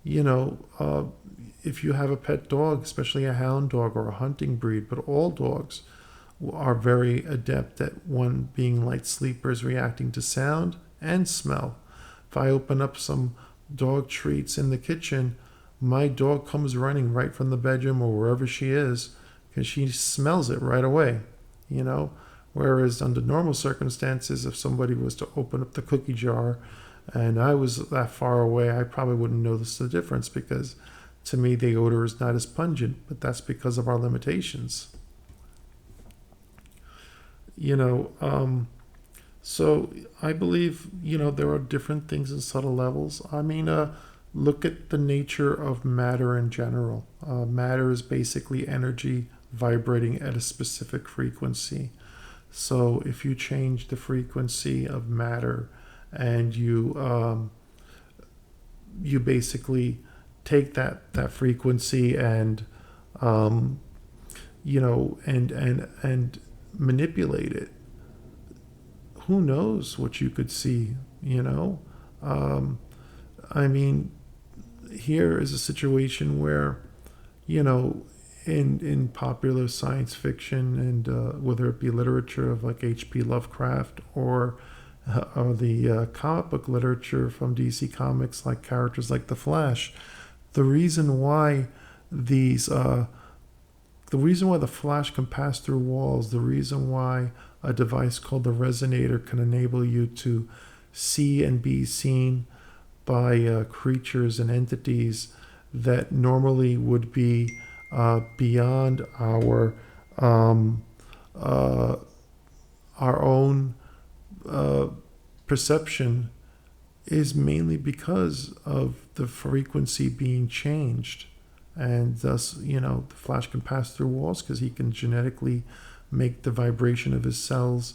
A: if you have a pet dog, especially a hound dog or a hunting breed, but all dogs are very adept at, one, being light sleepers, reacting to sound and smell. If I open up some dog treats in the kitchen, my dog comes running right from the bedroom or wherever she is, because she smells it right away, Whereas under normal circumstances, if somebody was to open up the cookie jar and I was that far away, I probably wouldn't notice the difference, because to me the odor is not as pungent, but that's because of our limitations. So I believe, there are different things in subtle levels. Look at the nature of matter in general. Matter is basically energy vibrating at a specific frequency. So if you change the frequency of matter and you basically take that frequency and and manipulate it, who knows what you could see? Here is a situation where, in popular science fiction and whether it be literature of like H.P. Lovecraft or the comic book literature from DC Comics, like characters like the Flash, the reason why the Flash can pass through walls, the reason why a device called the Resonator can enable you to see and be seen by creatures and entities that normally would be beyond our own perception, is mainly because of the frequency being changed. And thus, the Flash can pass through walls because he can genetically make the vibration of his cells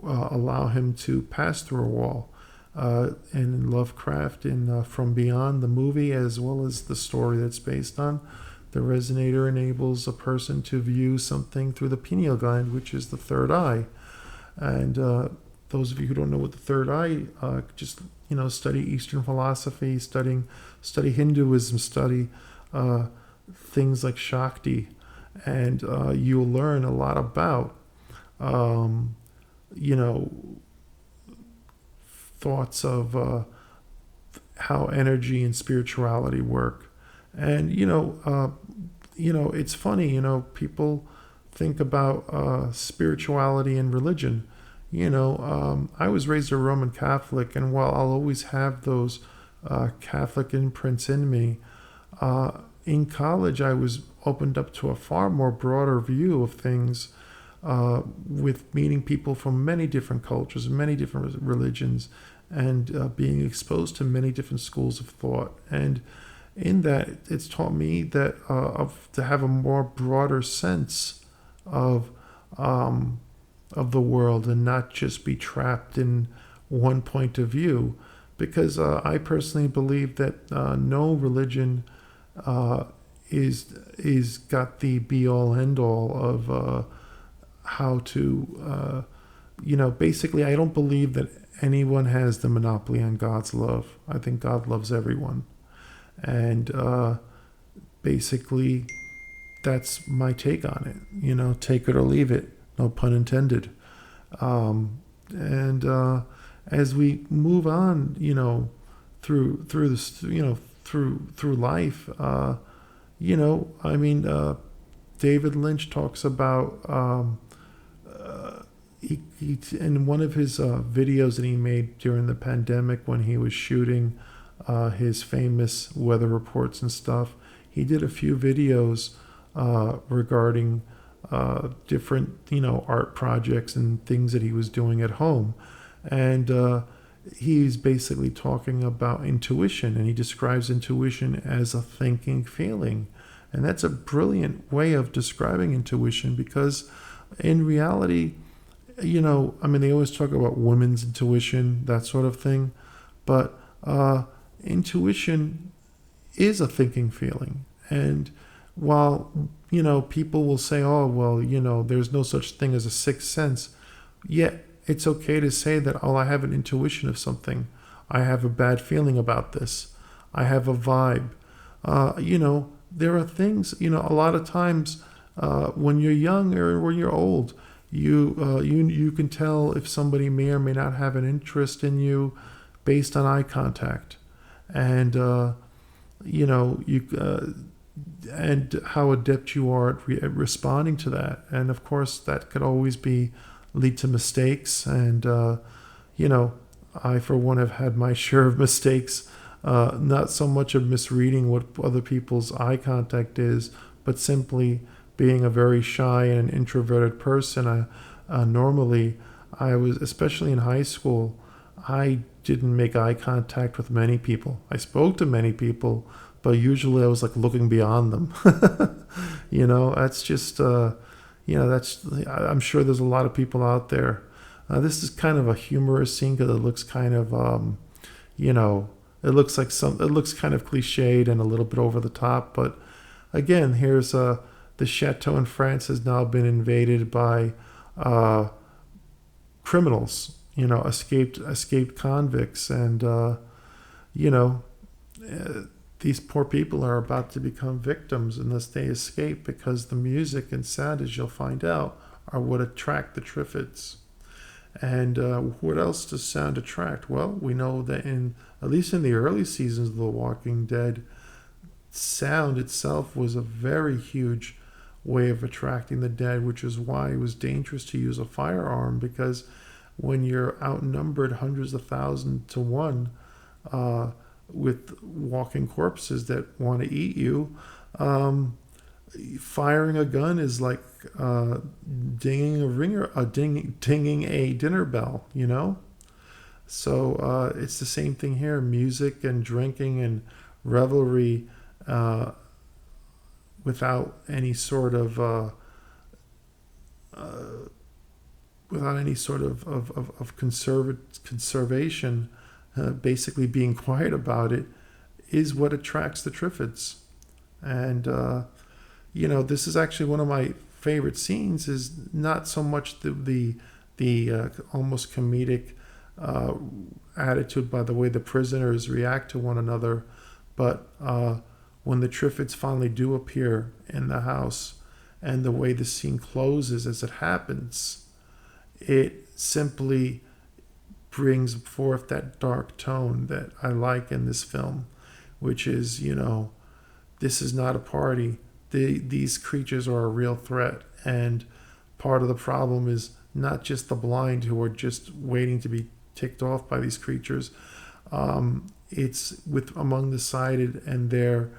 A: allow him to pass through a wall. And in Lovecraft, in From Beyond, the movie, as well as the story that's based on, the Resonator enables a person to view something through the pineal gland, which is the third eye. And those of you who don't know what the third eye, just study Eastern philosophy, study Hinduism, study things like Shakti, and you'll learn a lot about you know, thoughts of how energy and spirituality work. And it's funny. People think about spirituality and religion. I was raised a Roman Catholic, and while I'll always have those Catholic imprints in me, in college I was opened up to a far more broader view of things, with meeting people from many different cultures, many different religions, and being exposed to many different schools of thought. And in that, it's taught me that to have a more broader sense of the world and not just be trapped in one point of view. Because I personally believe that no religion is got the be all end all of how to basically, I don't believe that anyone has the monopoly on God's love. I think God loves everyone, and basically that's my take on it. Take it or leave it, no pun intended. And as we move on, through this, through life, David Lynch talks about he in one of his videos that he made during the pandemic when he was shooting his famous weather reports and stuff. He did a few videos regarding different, art projects and things that he was doing at home. And he's basically talking about intuition, and he describes intuition as a thinking feeling. And that's a brilliant way of describing intuition, because in reality, they always talk about women's intuition, that sort of thing. But intuition is a thinking feeling. And while, people will say, oh, well, there's no such thing as a sixth sense, yet it's okay to say that, oh, I have an intuition of something. I have a bad feeling about this. I have a vibe. There are things, a lot of times when you're young or when you're old, you can tell if somebody may or may not have an interest in you based on eye contact. And, and how adept you are at responding to that. And of course, that could always lead to mistakes. And, I, for one, have had my share of mistakes, not so much of misreading what other people's eye contact is, but simply being a very shy and an introverted person. Normally, I was, especially in high school, I didn't make eye contact with many people. I spoke to many people, but usually I was like looking beyond them. That's just, I'm sure there's a lot of people out there. This is kind of a humorous scene because it looks kind of, it looks kind of cliched and a little bit over the top. But again, here's the chateau in France has now been invaded by criminals, escaped convicts, and these poor people are about to become victims unless they escape, because the music and sound, as you'll find out, are what attract the Triffids. And what else does sound attract? Well, we know that at least in the early seasons of The Walking Dead, sound itself was a very huge way of attracting the dead, which is why it was dangerous to use a firearm, because when you're outnumbered hundreds of thousands to one with walking corpses that want to eat you, firing a gun is like dinging a dinner bell, So it's the same thing here. Music and drinking and revelry without any sort of conservation, basically being quiet about it, is what attracts the Triffids. And this is actually one of my favorite scenes. Is not so much the almost comedic attitude by the way the prisoners react to one another, but when the Triffids finally do appear in the house, and the way the scene closes as it happens, it simply brings forth that dark tone that I like in this film, which is, this is not a party. These creatures are a real threat. And part of the problem is not just the blind who are just waiting to be ticked off by these creatures. It's with among the sighted and their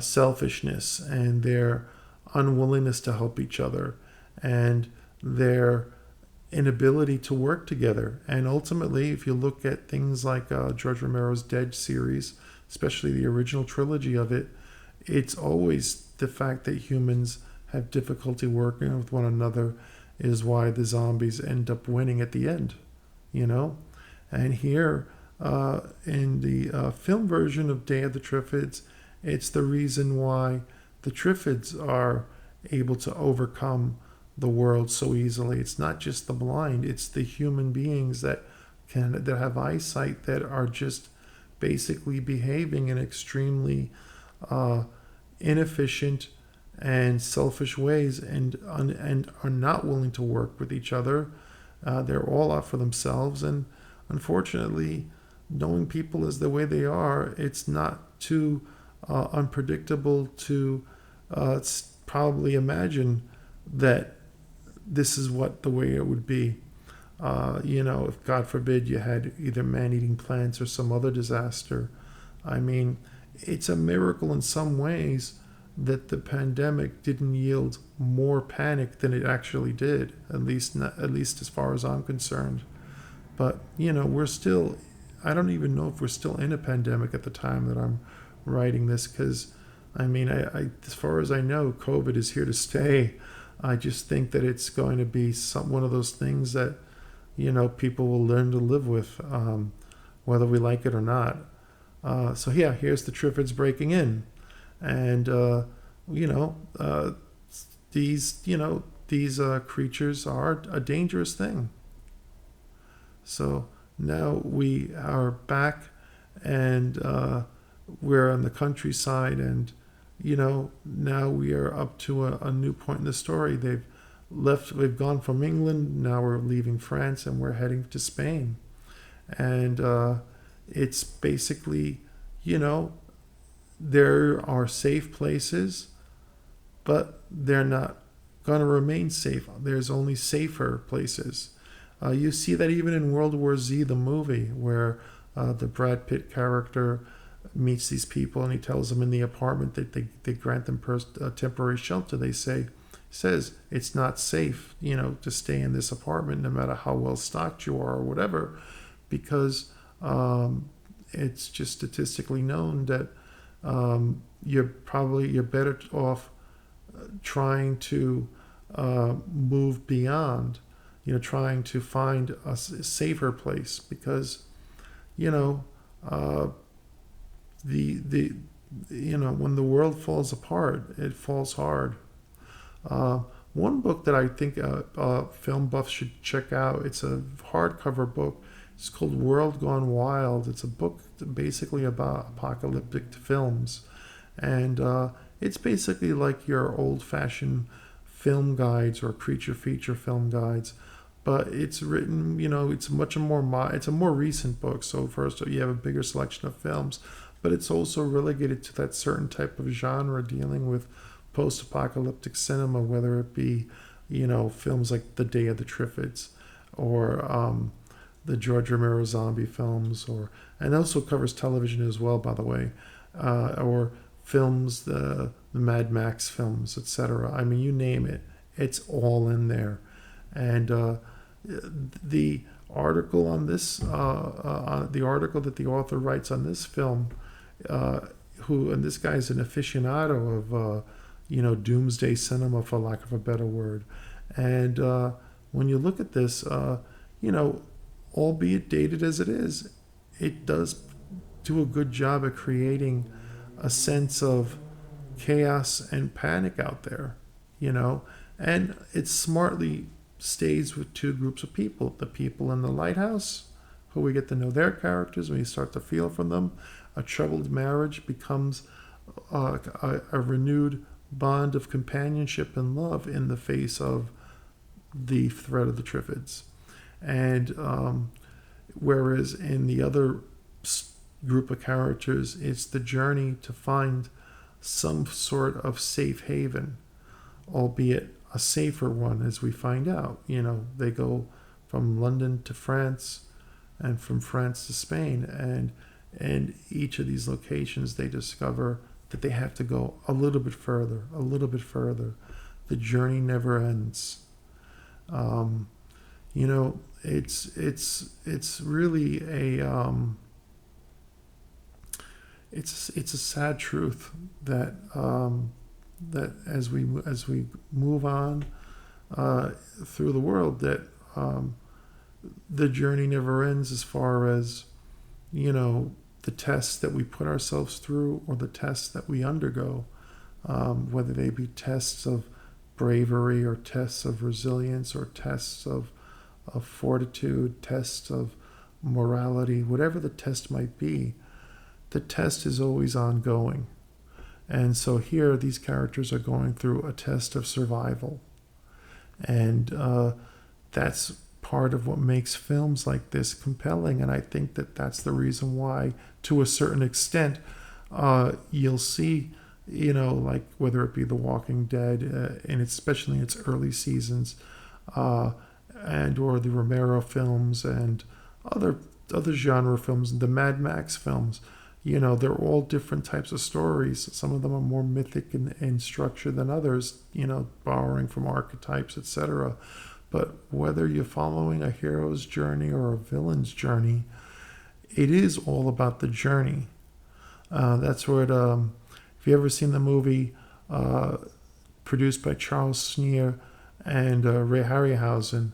A: selfishness and their unwillingness to help each other and their inability to work together. And ultimately, if you look at things like George Romero's Dead series, especially the original trilogy of it, it's always the fact that humans have difficulty working with one another is why the zombies end up winning at the end, And here, in the film version of Day of the Triffids, it's the reason why the Triffids are able to overcome the world so easily. It's not just the blind, it's the human beings that have eyesight that are just basically behaving in extremely inefficient and selfish ways and are not willing to work with each other. They're all out for themselves, and unfortunately, knowing people as the way they are, it's not too unpredictable to probably imagine that this is the way it would be. If God forbid you had either man-eating plants or some other disaster. I mean, it's a miracle in some ways that the pandemic didn't yield more panic than it actually did, at least as far as I'm concerned. But, we're still, I don't even know if we're still in a pandemic at the time that I'm writing this, because, I as far as I know, COVID is here to stay. I just think that it's going to be one of those things that, people will learn to live with, whether we like it or not. Here's the Triffids breaking in. And, these creatures are a dangerous thing. So now we are back, and we're on the countryside, and, now we are up to a new point in the story. We've gone from England, now we're leaving France, and we're heading to Spain. And it's basically, there are safe places, but they're not going to remain safe. There's only safer places. You see that even in World War Z, the movie, where the Brad Pitt character meets these people and he tells them in the apartment that they grant them temporary shelter. Says it's not safe, to stay in this apartment no matter how well stocked you are or whatever, because it's just statistically known that you're better off trying to move beyond, trying to find a safer place, because when the world falls apart, it falls hard. One book that I think film buffs should check out, it's a hardcover book. It's called World Gone Wild. It's a book basically about apocalyptic films. And it's basically like your old-fashioned film guides or creature feature film guides. But it's written, it's it's a more recent book. So first you have a bigger selection of films. But it's also relegated to that certain type of genre dealing with post-apocalyptic cinema, whether it be, films like The Day of the Triffids or the George Romero zombie films, and also covers television as well, by the way, or films, the Mad Max films, etc. You name it, it's all in there. And the article on this, the article that the author writes on this film, and this guy's an aficionado of doomsday cinema, for lack of a better word. And when you look at this, albeit dated as it is, it does do a good job at creating a sense of chaos and panic out there, and it smartly stays with two groups of people: the people in the lighthouse, who we get to know their characters, and we start to feel from them. A troubled marriage becomes a renewed bond of companionship and love in the face of the threat of the Triffids. And whereas in the other group of characters, it's the journey to find some sort of safe haven, albeit a safer one, as we find out. They go from London to France and from France to Spain, and each of these locations they discover that they have to go a little bit further, a little bit further. The journey never ends. It's really it's a sad truth that that as we move on through the world, that the journey never ends, as far as the tests that we put ourselves through, or the tests that we undergo, whether they be tests of bravery, or tests of resilience, or tests of fortitude, tests of morality, whatever the test might be. The test is always ongoing. And so here, these characters are going through a test of survival. And that's part of what makes films like this compelling. And I think that that's the reason why, to a certain extent, you'll see, like whether it be The Walking Dead, and especially in its early seasons, and or the Romero films and other genre films, the Mad Max films. They're all different types of stories. Some of them are more mythic in structure than others, borrowing from archetypes, etc. But whether you're following a hero's journey or a villain's journey, it is all about the journey. That's what, if you ever seen the movie produced by Charles Schneer and Ray Harryhausen,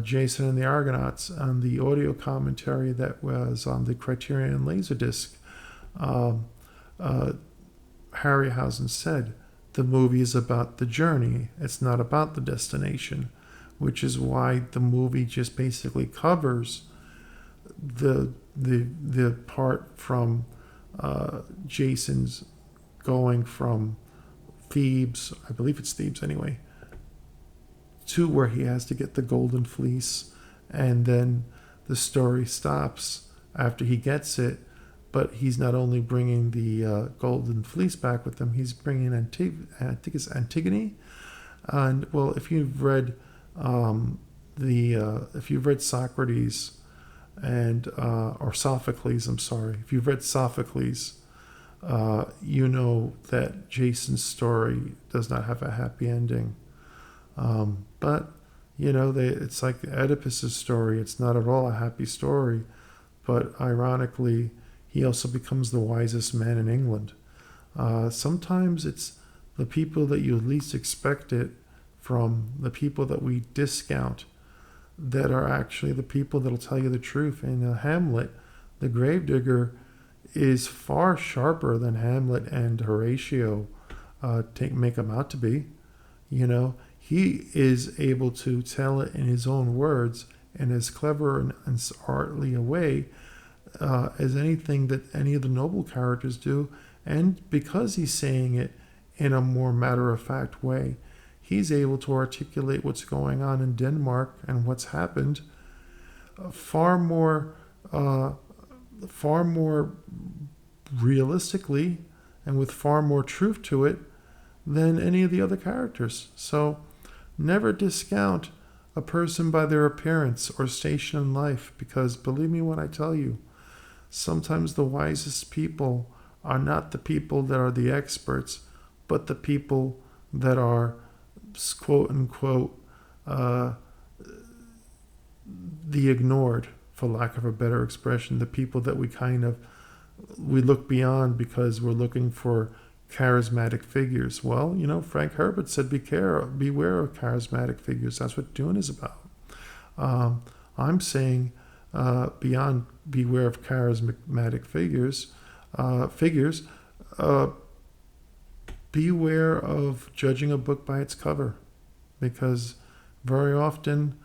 A: Jason and the Argonauts, on the audio commentary that was on the Criterion Laserdisc, Harryhausen said, the movie is about the journey. It's not about the destination, which is why the movie just basically covers the part from Jason's going from Thebes, I believe it's Thebes anyway, to where he has to get the golden fleece, and then the story stops after he gets it. But he's not only bringing the golden fleece back with him, he's bringing Antigone. And well, if you've read Socrates and or Sophocles, I'm sorry, if you've read Sophocles, you know that Jason's story does not have a happy ending. But it's like Oedipus's story. It's not at all a happy story, but ironically, he also becomes the wisest man in England. Sometimes it's the people that you least expect it from, the people that we discount, that are actually the people that'll tell you the truth. In Hamlet, the gravedigger is far sharper than Hamlet and Horatio make him out to be. He is able to tell it in his own words in as clever and artly a way as anything that any of the noble characters do. And because he's saying it in a more matter-of-fact way, he's able to articulate what's going on in Denmark and what's happened far more realistically and with far more truth to it than any of the other characters. So never discount a person by their appearance or station in life, because believe me when I tell you, sometimes the wisest people are not the people that are the experts, but the people that are, quote unquote, the ignored, for lack of a better expression, the people that we look beyond because we're looking for charismatic figures. Well, Frank Herbert said, beware of charismatic figures. That's what Dune is about. I'm saying beyond beware of charismatic figures, beware of judging a book by its cover, because very often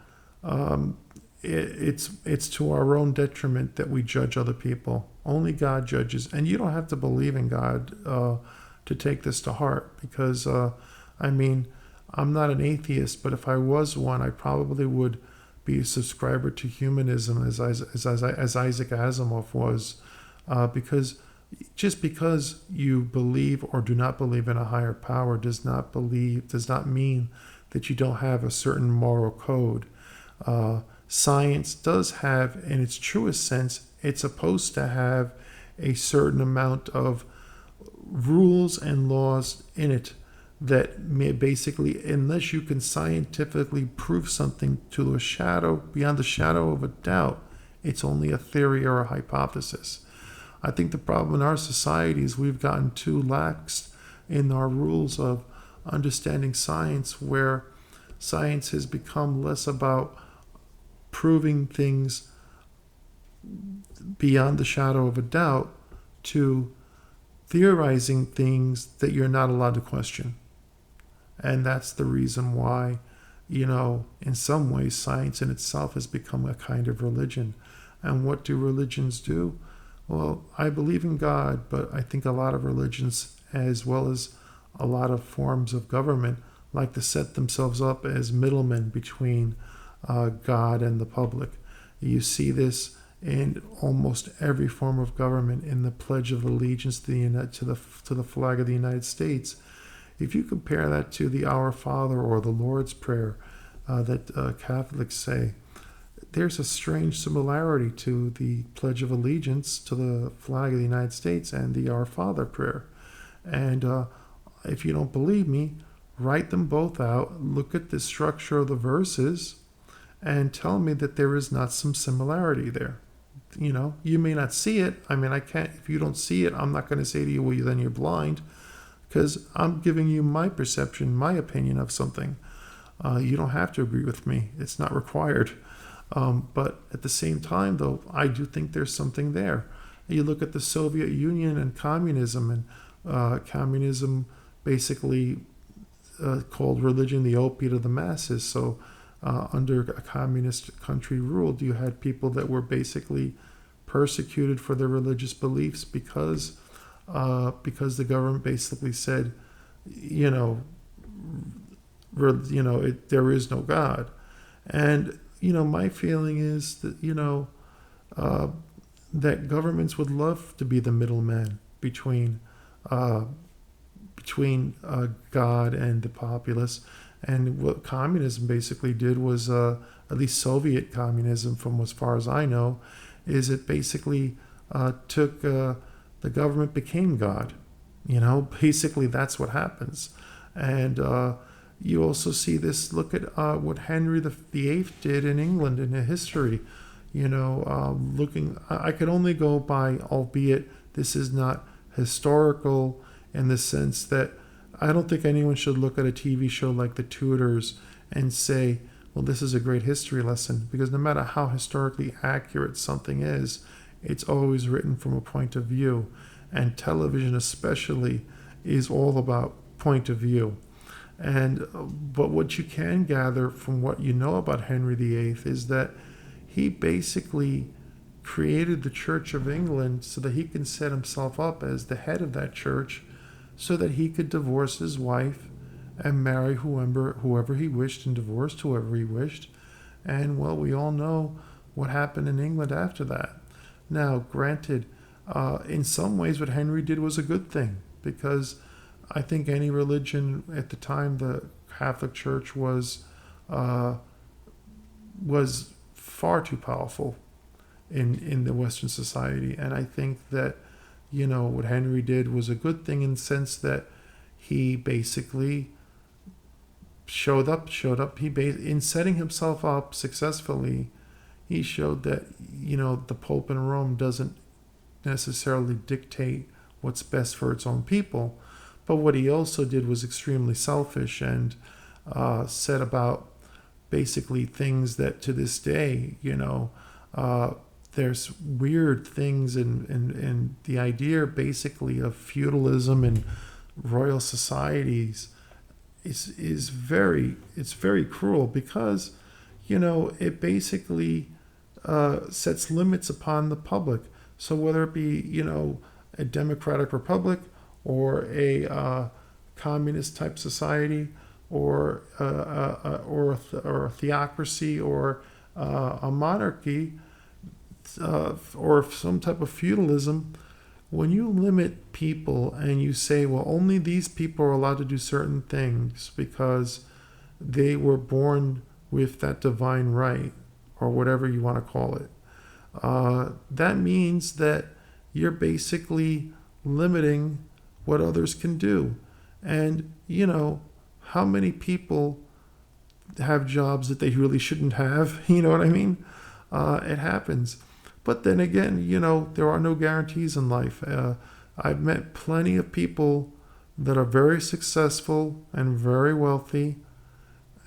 A: it's to our own detriment that we judge other people. Only God judges, and you don't have to believe in God to take this to heart, because I'm not an atheist, but if I was one, I probably would be a subscriber to humanism as Isaac Asimov was, because just because you believe or do not believe in a higher power does not mean that you don't have a certain moral code. Science does have, in its truest sense, it's supposed to have a certain amount of rules and laws in it that may basically, unless you can scientifically prove something to a shadow, beyond the shadow of a doubt, it's only a theory or a hypothesis. I think the problem in our society is we've gotten too lax in our rules of understanding science, where science has become less about proving things beyond the shadow of a doubt to theorizing things that you're not allowed to question. And that's the reason why, in some ways, science in itself has become a kind of religion. And what do religions do? Well, I believe in God, but I think a lot of religions, as well as a lot of forms of government, like to set themselves up as middlemen between God and the public. You see this in almost every form of government, in the Pledge of Allegiance to the flag of the United States. If you compare that to the Our Father or the Lord's Prayer that Catholics say, there's a strange similarity to the Pledge of Allegiance to the flag of the United States and the Our Father prayer. And if you don't believe me, write them both out, look at the structure of the verses, and tell me that there is not some similarity there. You may not see it. I mean, I can't, if you don't see it, I'm not going to say to you, well, then you're blind, because I'm giving you my perception, my opinion of something. You don't have to agree with me. It's not required. But at the same time, though, I do think there's something there. You look at the Soviet Union and communism, and communism basically called religion the opiate of the masses. So under a communist country ruled, you had people that were basically persecuted for their religious beliefs because the government basically said, there is no God. And my feeling is that that governments would love to be the middleman between God and the populace. And what communism basically did was, at least Soviet communism, from as far as I know, is it basically took the government became God. Basically that's what happens. And you also see this. Look at what Henry VIII did in England in history. I could only go by, albeit this is not historical in the sense that I don't think anyone should look at a TV show like The Tudors and say, well, this is a great history lesson, because no matter how historically accurate something is, it's always written from a point of view. And television especially is all about point of view. But what you can gather from what you know about Henry VIII is that he basically created the Church of England so that he can set himself up as the head of that church, so that he could divorce his wife and marry whoever he wished and divorce whoever he wished. And, well, we all know what happened in England after that. Now, granted, in some ways what Henry did was a good thing, because I think any religion at the time, the Catholic Church was far too powerful in the Western society. And I think that, what Henry did was a good thing, in the sense that he basically showed up. In setting himself up successfully, he showed that, the Pope in Rome doesn't necessarily dictate what's best for its own people. But what he also did was extremely selfish, and said about basically things that to this day, there's weird things in the idea basically of feudalism and royal societies is very cruel, because it basically sets limits upon the public. So whether it be a democratic republic or a communist type society, or a theocracy or a monarchy or some type of feudalism, when you limit people and you say, well, only these people are allowed to do certain things because they were born with that divine right, or whatever you want to call it, that means that you're basically limiting what others can do. And, how many people have jobs that they really shouldn't have? You know what I mean? It happens. But then again, there are no guarantees in life. I've met plenty of people that are very successful and very wealthy,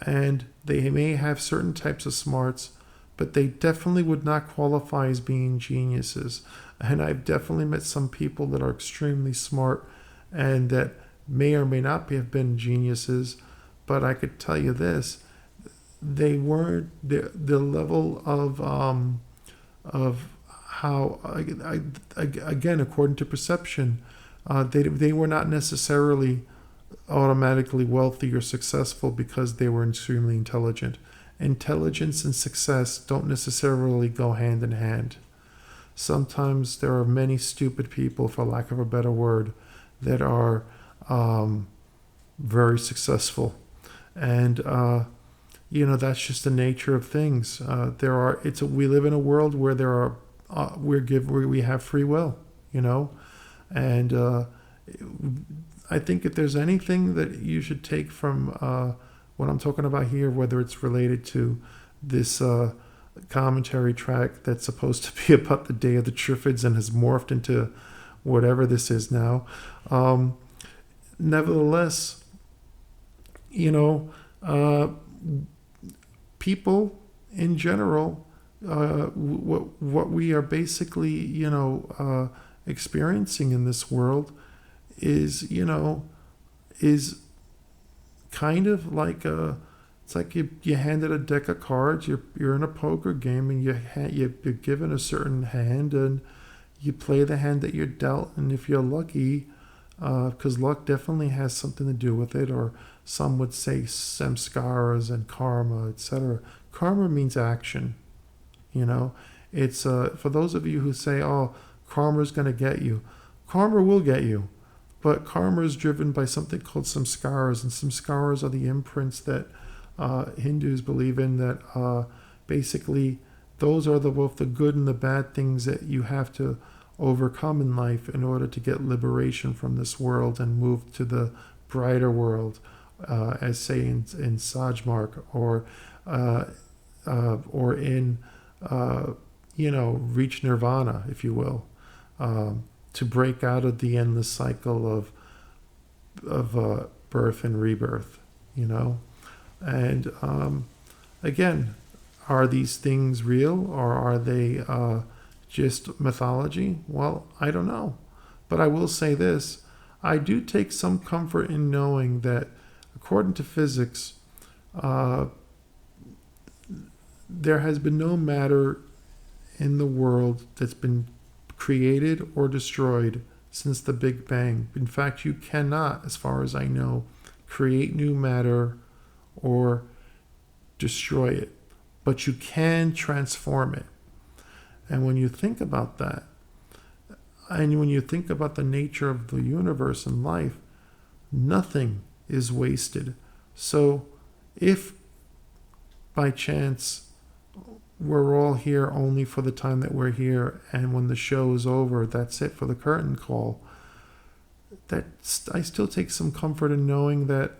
A: and they may have certain types of smarts, but they definitely would not qualify as being geniuses. And I've definitely met some people that are extremely smart and that may or may not have been geniuses, but I could tell you this: they weren't the level of how again, according to perception, they were not necessarily automatically wealthy or successful because they were extremely intelligent. Intelligence and success don't necessarily go hand in hand. Sometimes there are many stupid people, for lack of a better word, that are very successful, and that's just the nature of things. We live in a world where we have free will, and I think if there's anything that you should take from what I'm talking about here, whether it's related to this commentary track that's supposed to be about the day of the Triffids and has morphed into whatever this is now, nevertheless, people in general, what we are basically, experiencing in this world is kind of like it's like you handed a deck of cards. You're in a poker game and you're given a certain hand and you play the hand that you're dealt. And if you're lucky, because luck definitely has something to do with it, or some would say samskaras and karma, etc. Karma means action. It's for those of you who say, "Oh, karma's going to get you." Karma will get you. But karma is driven by something called samskaras, and samskaras are the imprints that Hindus believe in, that basically those are both the good and the bad things that you have to overcome in life in order to get liberation from this world and move to the brighter world, as say in Sajmark, or in reach nirvana, if you will. To break out of the endless cycle of birth and rebirth, and again, are these things real or are they just mythology? Well, I don't know, but I will say this: I do take some comfort in knowing that, according to physics, there has been no matter in the world that's been created or destroyed since the Big Bang. In fact, you cannot, as far as I know, create new matter or destroy it, but you can transform it. And when you think about that, and when you think about the nature of the universe and life, nothing is wasted. So if by chance we're all here only for the time that we're here, and when the show is over, that's it for the curtain call, I still take some comfort in knowing that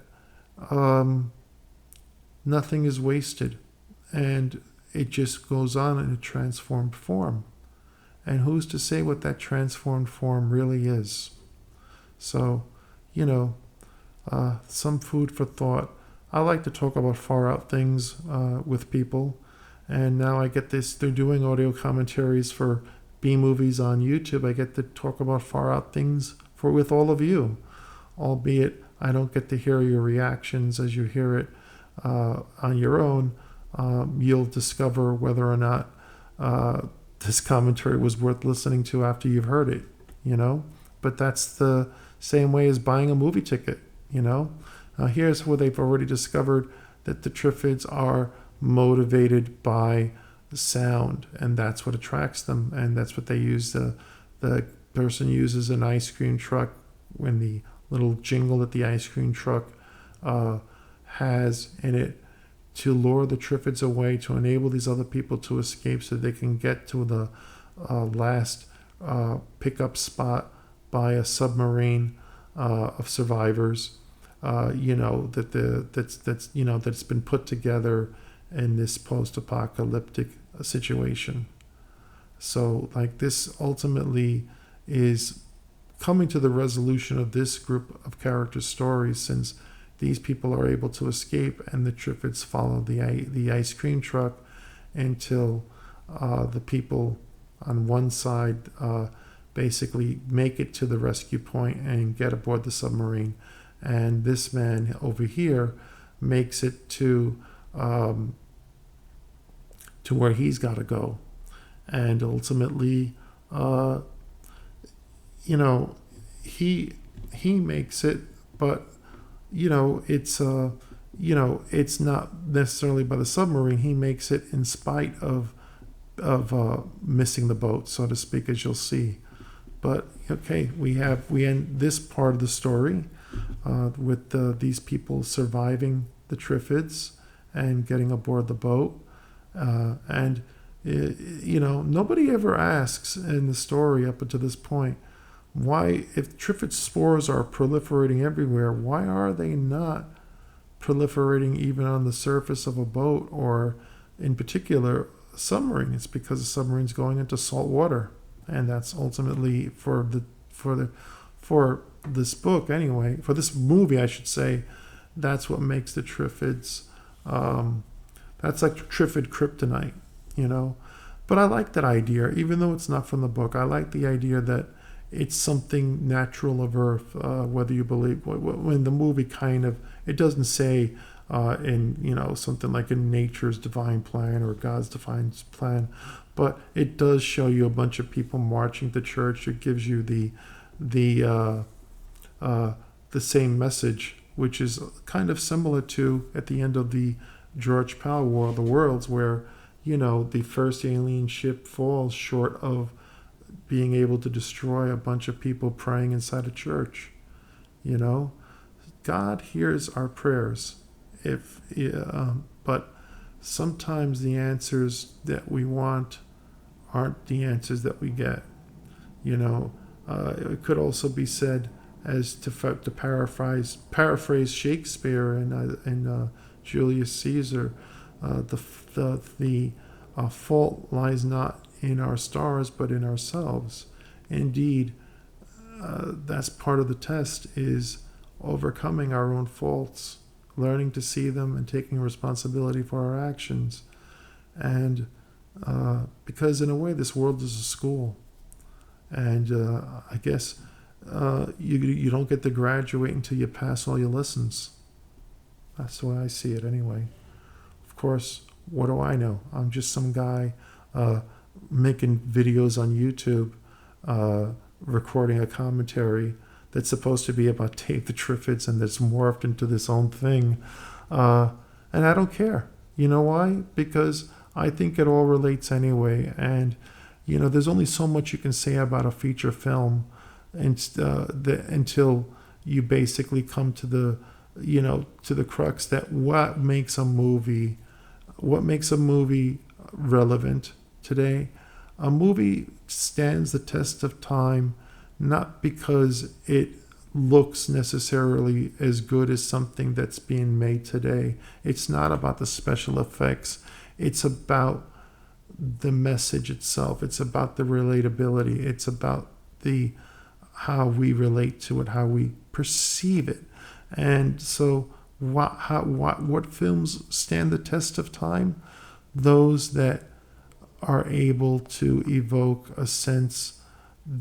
A: nothing is wasted, and it just goes on in a transformed form. And who's to say what that transformed form really is? So, some food for thought. I like to talk about far out things with people. And now I get this, they're doing audio commentaries for B-movies on YouTube. I get to talk about far out things with all of you, albeit I don't get to hear your reactions as you hear it on your own. You'll discover whether or not this commentary was worth listening to after you've heard it, But that's the same way as buying a movie ticket, Here's where they've already discovered that the Triffids are motivated by sound, and that's what attracts them, and that's what they use. The person uses an ice cream truck when the little jingle that the ice cream truck has in it to lure the Triffids away, to enable these other people to escape so they can get to the last pickup spot by a submarine of survivors. That's been put together in this post-apocalyptic situation. So, like, this ultimately is coming to the resolution of this group of character stories, since these people are able to escape and the Triffids follow the ice cream truck until the people on one side basically make it to the rescue point and get aboard the submarine. And this man over here makes it to where he's got to go. And ultimately, he makes it, but it's not necessarily by the submarine. He makes it in spite of missing the boat, so to speak, as you'll see. But okay, we end this part of the story with these people surviving the Triffids and getting aboard the boat, and nobody ever asks in the story up until this point, why, if Triffid spores are proliferating everywhere, why are they not proliferating even on the surface of a boat, or in particular a submarine? It's because the submarine's going into salt water, and that's ultimately for this book anyway, for this movie I should say, that's what makes the Triffids that's like Triffid kryptonite, But I like that idea, even though it's not from the book. I like the idea that it's something natural of Earth, whether you believe, when the movie it doesn't say in something like in nature's divine plan or God's divine plan, but it does show you a bunch of people marching to church. It gives you the same message, which is kind of similar to at the end of the George Pal War of the Worlds, where the first alien ship falls short of being able to destroy a bunch of people praying inside a church. God hears our prayers, but sometimes the answers that we want aren't the answers that we get. It could also be said, as to paraphrase Shakespeare and Julius Caesar, the fault lies not in our stars but in ourselves. Indeed, that's part of the test, is overcoming our own faults, learning to see them and taking responsibility for our actions. And because in a way this world is a school, and I guess you don't get to graduate until you pass all your lessons. That's the way I see it anyway. Of course, what do I know? I'm just some guy making videos on YouTube, recording a commentary that's supposed to be about Dave the Triffids, and that's morphed into this own thing. And I don't care. You know why? Because I think it all relates anyway. And, there's only so much you can say about a feature film until you basically come to the crux that what makes a movie relevant today. A movie stands the test of time not because it looks necessarily as good as something that's being made today. It's not about the special effects. It's about the message itself. It's about the relatability. It's about how we relate to it, how we perceive it. And so what films stand the test of time? Those that are able to evoke a sense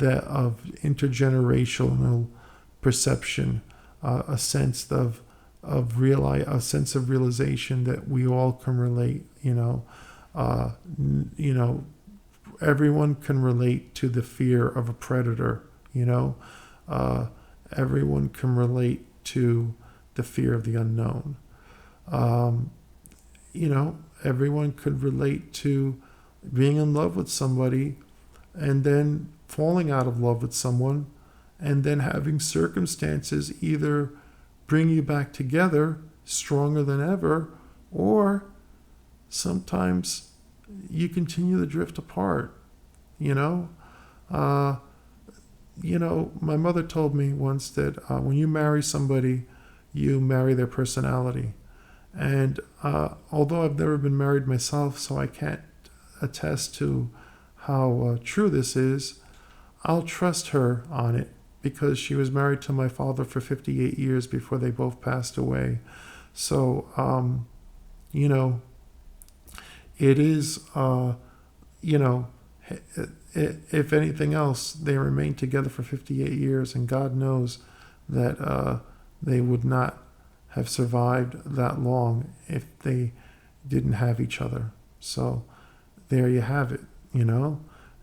A: of intergenerational perception, a sense of realization that we all can relate. Everyone can relate to the fear of a predator. Everyone can relate to the fear of the unknown. Everyone could relate to being in love with somebody and then falling out of love with someone and then having circumstances either bring you back together stronger than ever, or sometimes you continue to drift apart. My mother told me once that when you marry somebody, you marry their personality. And although I've never been married myself, so I can't attest to how true this is, I'll trust her on it because she was married to my father for 58 years before they both passed away. So, it is, if anything else, they remained together for 58 years, and God knows that they would not have survived that long if they didn't have each other. So there you have it,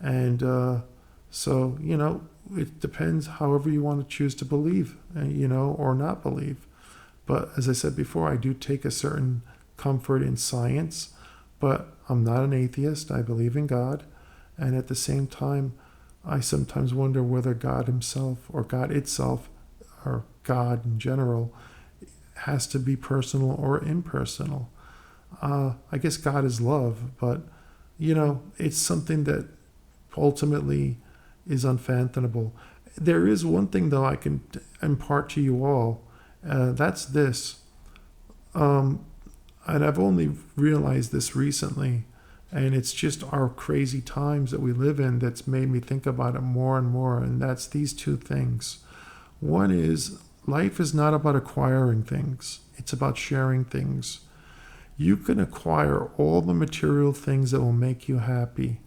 A: and it depends however you want to choose to believe, or not believe. But as I said before, I do take a certain comfort in science, but I'm not an atheist. I believe in God. And at the same time, I sometimes wonder whether God himself or God itself or God in general has to be personal or impersonal. I guess God is love, but, it's something that ultimately is unfathomable. There is one thing, though, I can impart to you all. That's this. And I've only realized this recently, and it's just our crazy times that we live in that's made me think about it more and more, and that's these two things. One is, life is not about acquiring things. It's about sharing things. You can acquire all the material things that will make you happy,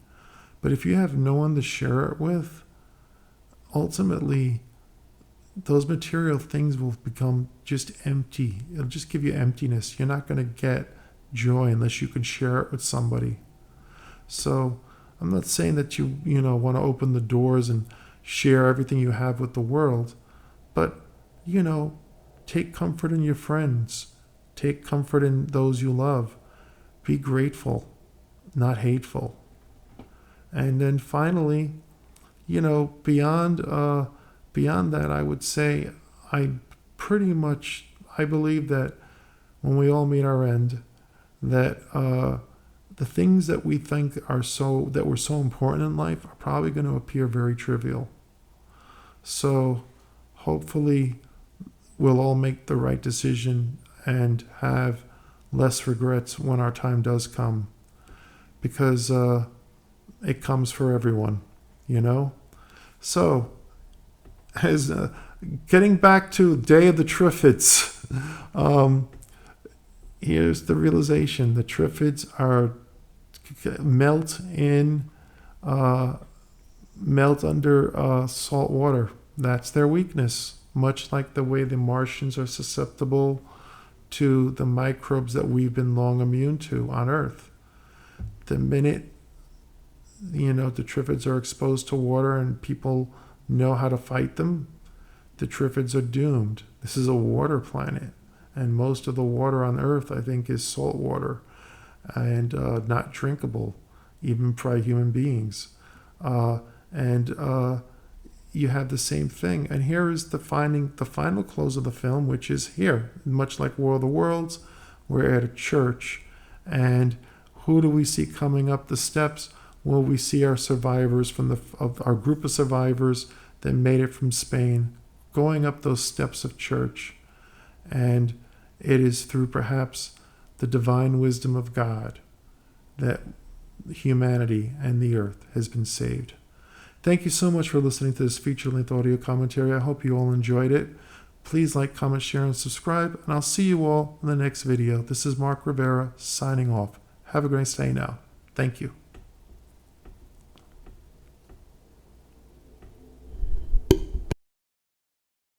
A: but if you have no one to share it with, ultimately, those material things will become just empty. It'll just give you emptiness. You're not going to get joy unless you can share it with somebody. So I'm not saying that you want to open the doors and share everything you have with the world, but take comfort in your friends. Take comfort in those you love. Be grateful, not hateful. And then finally, beyond that, I would say I believe that when we all meet our end, that the things that we think that were so important in life are probably going to appear very trivial. So hopefully we'll all make the right decision and have less regrets when our time does come, because it comes for everyone, So, as getting back to Day of the Triffids, here's the realization: the Triffids melt under salt water. That's their weakness, much like the way the Martians are susceptible to the microbes that we've been long immune to on Earth. The minute the Triffids are exposed to water and people know how to fight them, the Triffids are doomed. This is a water planet, and most of the water on Earth, I think, is salt water and not drinkable, even by human beings. You have the same thing. And here is the final close of the film, which is here. Much like War of the Worlds, we're at a church. And who do we see coming up the steps? Well, we see our survivors of our group of survivors that made it from Spain, going up those steps of church. And it is through perhaps the divine wisdom of God that humanity and the earth has been saved. Thank you so much for listening to this feature-length audio commentary. I hope you all enjoyed it. Please like, comment, share, and subscribe, and I'll see you all in the next video. This is Mark Rivera signing off. Have a great day now. Thank you.